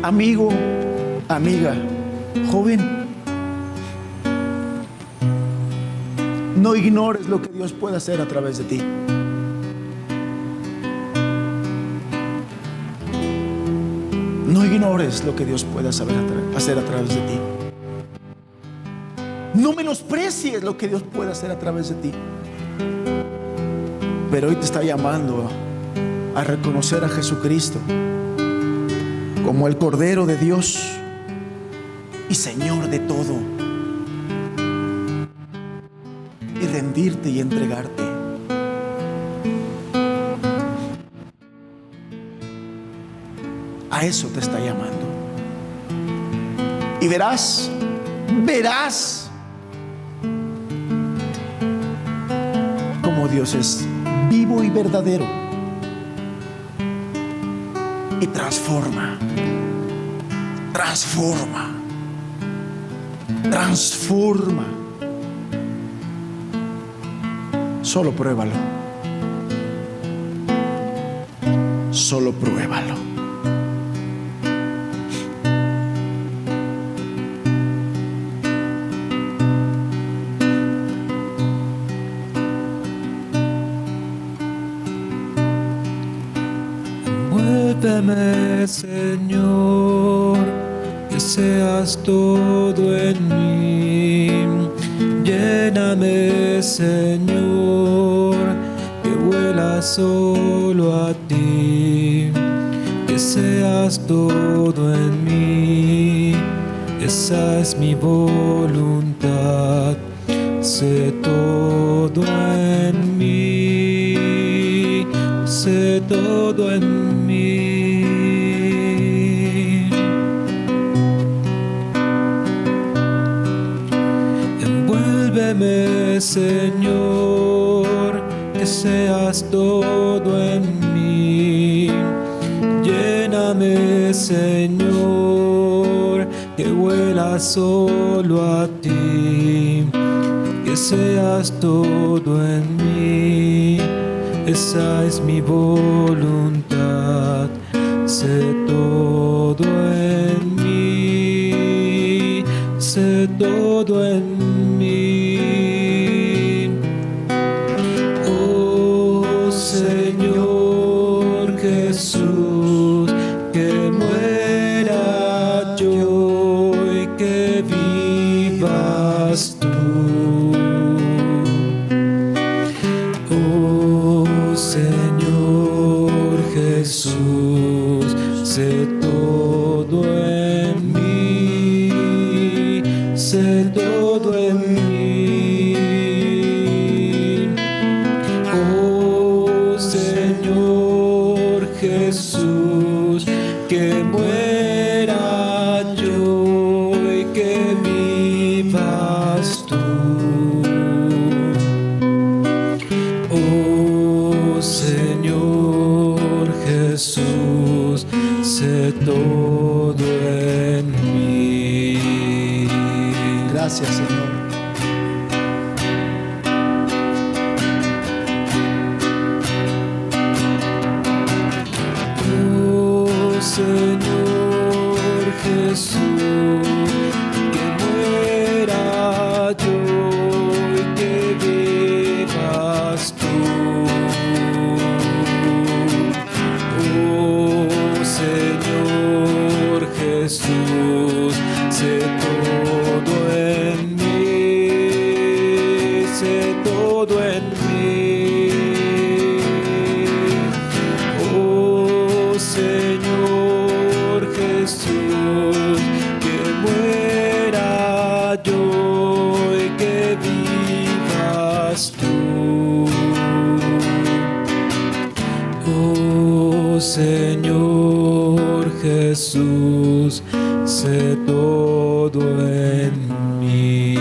[SPEAKER 1] Amigo, amiga, joven, no ignores lo que Dios puede hacer a través de ti. No ignores lo que Dios puede hacer a través de ti. No menosprecies lo que Dios puede hacer a través de ti. Pero hoy te está llamando a reconocer a Jesucristo como el Cordero de Dios y Señor de todo, y rendirte y entregarte. A eso te está llamando. Y verás cómo Dios es vivo y verdadero y transforma. Solo pruébalo. Solo pruébalo.
[SPEAKER 2] Envuélveme, Señor, que seas todo en mí. Lléname, Señor, que huela solo a ti. Que seas todo en mí, esa es mi voluntad. Sé todo en mí, sé todo en mí. Envuélveme, Señor, que seas todo en mí. Lléname, Señor, que huela solo a ti. Que seas todo en mí, esa es mi voluntad. Sé todo en mí, sé todo en mí. Oh Señor Jesús, vivas tú. Oh Señor Jesús, sé todo en mí, sé todo en mí. Oh Señor Jesús, que muera yo y que vivas tú. Oh Señor Jesús, sé todo en mí.
[SPEAKER 1] Gracias, Señor.
[SPEAKER 2] Oh Señor Jesús, que muera yo y que vivas tú. Oh Señor Jesús, sé todo en mí, sé todo en mí. Oh Señor Jesús, que muera yo y que vivas tú. Oh Señor Jesús, sé todo en mí.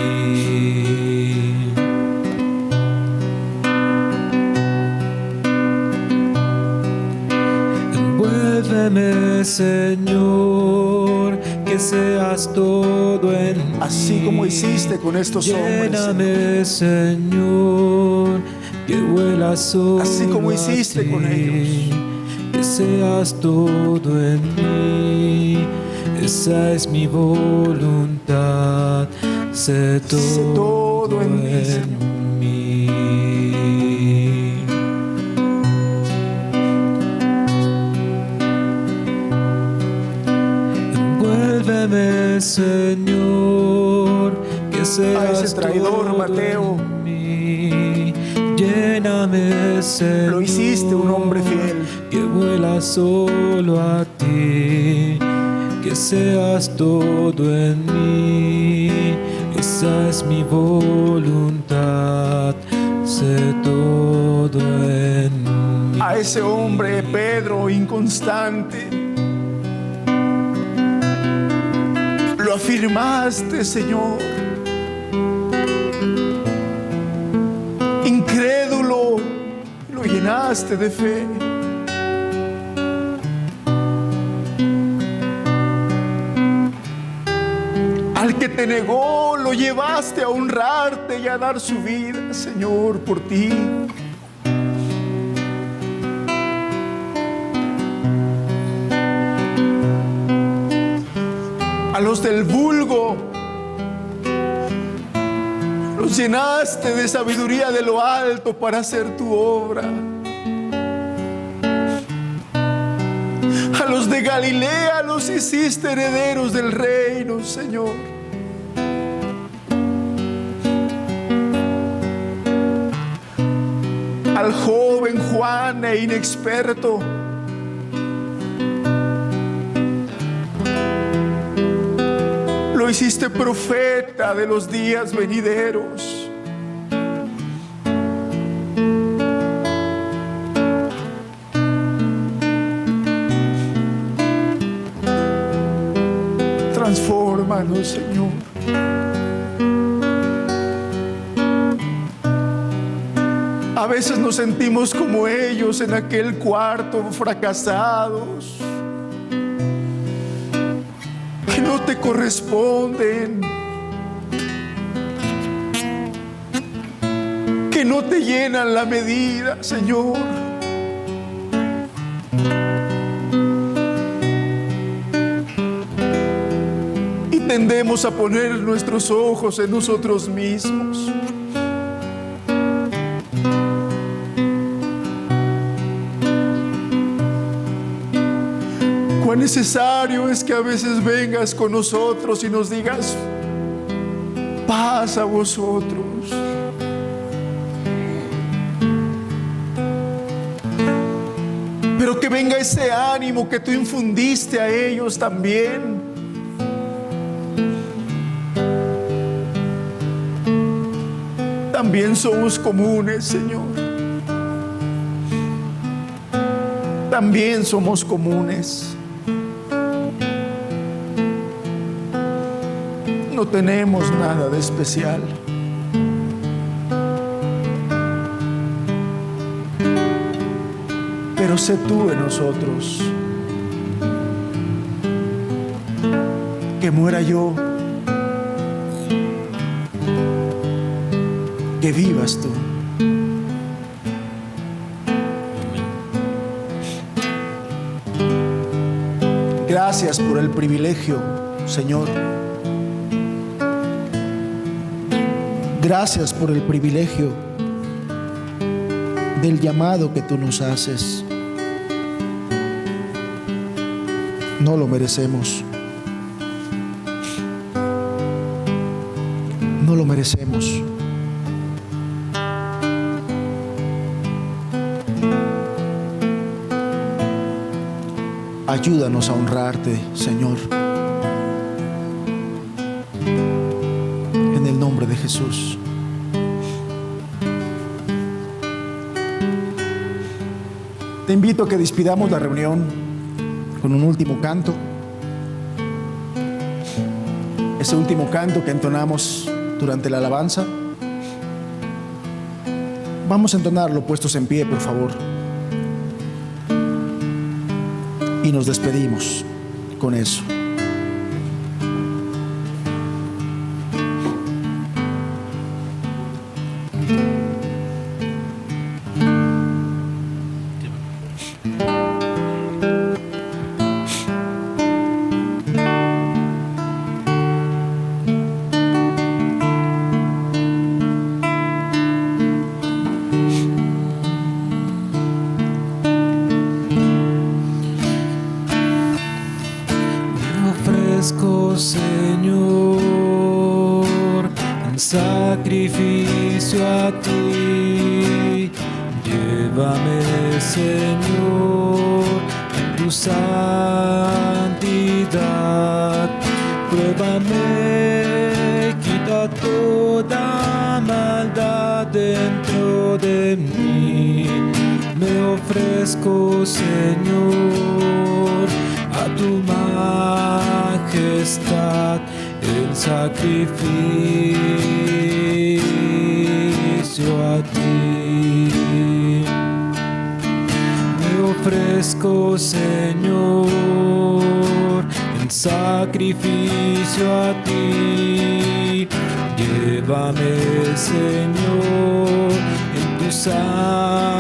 [SPEAKER 2] Envuélveme, Señor, que seas todo en mí.
[SPEAKER 1] Así como hiciste con estos hombres,
[SPEAKER 2] Lléname, Señor, que huela solo
[SPEAKER 1] así como
[SPEAKER 2] a
[SPEAKER 1] hiciste
[SPEAKER 2] ti.
[SPEAKER 1] con ellos.
[SPEAKER 2] Que seas todo en mí, esa es mi voluntad. Sé todo
[SPEAKER 1] en mí,
[SPEAKER 2] en
[SPEAKER 1] Señor.
[SPEAKER 2] mí. Envuélveme, Señor, que seas
[SPEAKER 1] ese traidor,
[SPEAKER 2] todo
[SPEAKER 1] Mateo.
[SPEAKER 2] en mí. Lléname, Señor,
[SPEAKER 1] Lo hiciste un hombre fiel.
[SPEAKER 2] que vuela solo a ti, que seas todo en mí, esa es mi voluntad, sé todo en mí.
[SPEAKER 1] A ese hombre, Pedro, inconstante, lo afirmaste, Señor. Incrédulo, lo llenaste de fe. Al que te negó, lo llevaste a honrarte y a dar su vida, Señor, por ti. A los del vulgo, los llenaste de sabiduría de lo alto para hacer tu obra. A los de Galilea los hiciste herederos del reino, Señor. Al joven Juan e inexperto, lo hiciste profeta de los días venideros. Transfórmanos, Señor. A veces nos sentimos como ellos en aquel cuarto, fracasados, que no te corresponden, que no te llenan la medida, Señor. Y tendemos a poner nuestros ojos en nosotros mismos. Cuán necesario es que a veces vengas con nosotros y nos digas: paz a vosotros. Pero que venga ese ánimo que tú infundiste a ellos también. También somos comunes, Señor. También somos comunes. No tenemos nada de especial. Pero sé tú en nosotros. Que muera yo, que vivas tú. Gracias por el privilegio, Señor. Gracias por el privilegio del llamado que tú nos haces. No lo merecemos. No lo merecemos. Ayúdanos a honrarte, Señor. En el nombre de Jesús. Te invito a que despidamos la reunión con un último canto. Ese último canto que entonamos durante la alabanza. Vamos a entonarlo puestos en pie, por favor. Y nos despedimos con eso.
[SPEAKER 2] Señor, en sacrificio a ti. Llévame, Señor, en tu santidad. Pruébame, quita toda maldad dentro de mí. Me ofrezco, Señor, a tu majestad, el sacrificio a ti. Me ofrezco, Señor, en sacrificio a ti. Llévame, Señor, en tu santidad.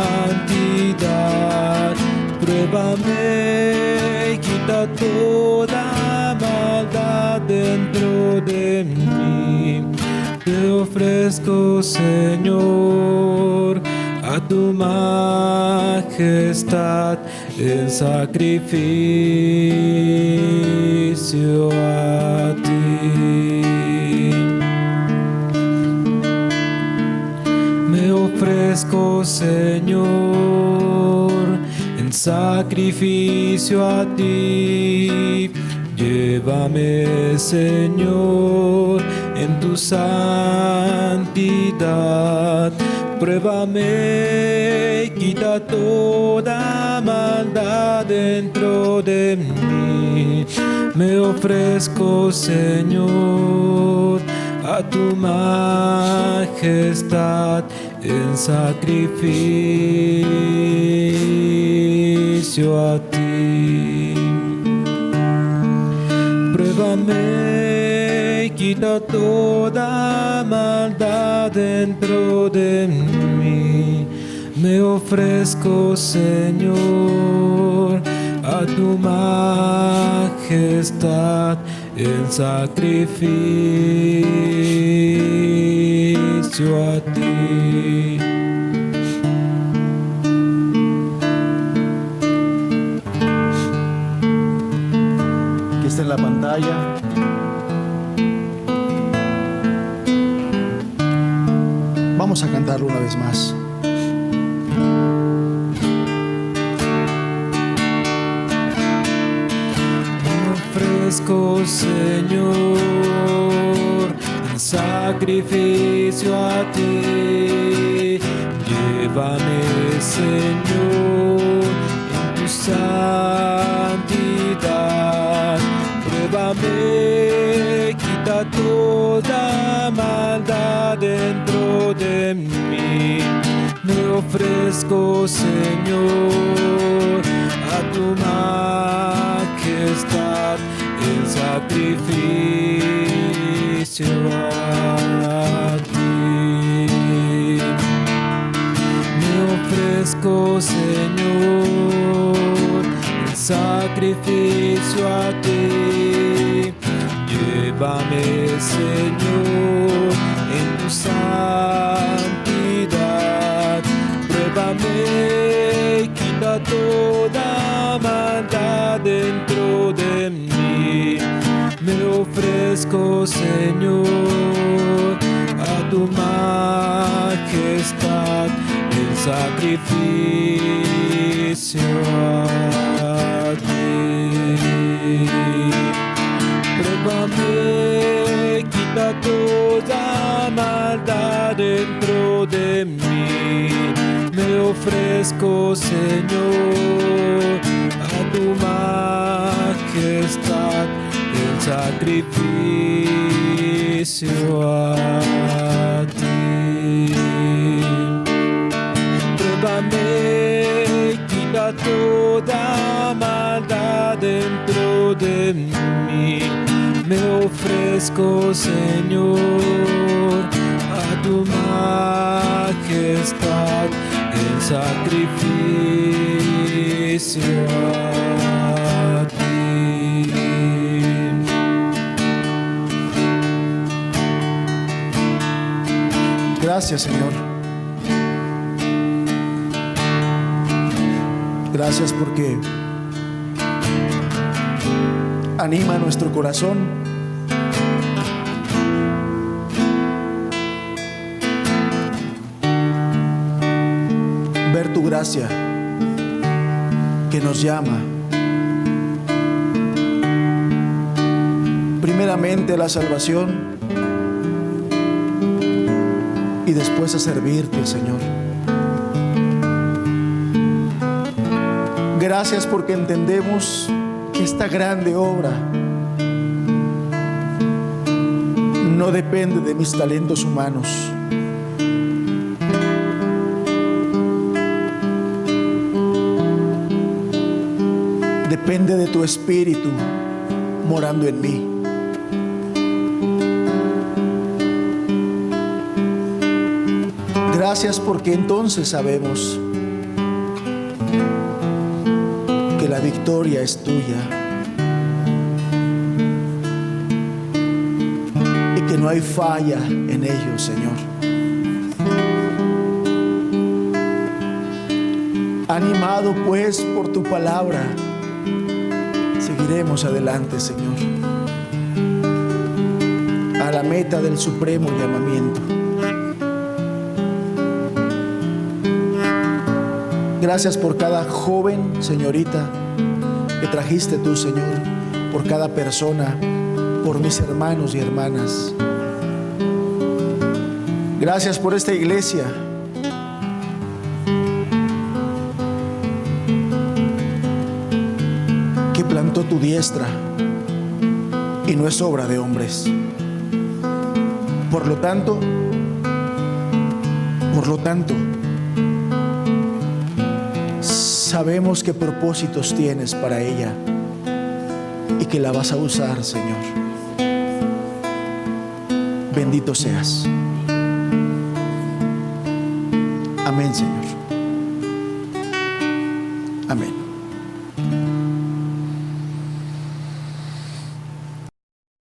[SPEAKER 2] Pruébame, quita toda maldad dentro de mí. Te ofrezco, Señor, a tu majestad, el sacrificio a ti. Me ofrezco, Señor, en sacrificio a ti. Llévame, Señor, en tu santidad. Pruébame, quita toda maldad dentro de mí. Me ofrezco, Señor, a tu majestad, en sacrificio a ti. Pruébame, quita toda maldad dentro de mí. Me ofrezco, Señor, a tu majestad, en sacrificio a ti. Aquí está en la pantalla
[SPEAKER 1] Vamos a cantarlo una vez más.
[SPEAKER 2] Señor, en sacrificio a ti. Llévame, Señor, en tu santidad. Pruébame, quita toda maldad dentro de mí. Me ofrezco, Señor, a tu majestad, en sacrificio a ti. Me ofrezco, Señor, en sacrificio a ti. Llévame, Señor, en tu santidad. Pruébame, quita toda maldad dentro de mí. Me ofrezco, Señor, a tu majestad, en sacrificio a ti. Pruébame, quita toda maldad dentro de mí. Me ofrezco, Señor, a tu majestad, el sacrificio a ti. Pruébame, quita toda maldad dentro de mí. Me ofrezco, Señor, a tu majestad, el sacrificio a ti.
[SPEAKER 1] Gracias, Señor. Gracias porque anima nuestro corazón ver tu gracia que nos llama primeramente a la salvación y después a servirte, Señor. Gracias porque entendemos que esta grande obra no depende de mis talentos humanos. Depende de tu Espíritu morando en mí. Gracias porque entonces sabemos que la victoria es tuya y que no hay falla en ello, Señor. Animado pues por tu palabra, seguiremos adelante, Señor, a la meta del supremo llamamiento. Gracias por cada joven, señorita, que trajiste tú, Señor, por cada persona, por mis hermanos y hermanas. Gracias por esta iglesia que plantó tu diestra y no es obra de hombres. Por lo tanto, sabemos qué propósitos tienes para ella y que la vas a usar, Señor. Bendito seas. Amén, Señor. Amén.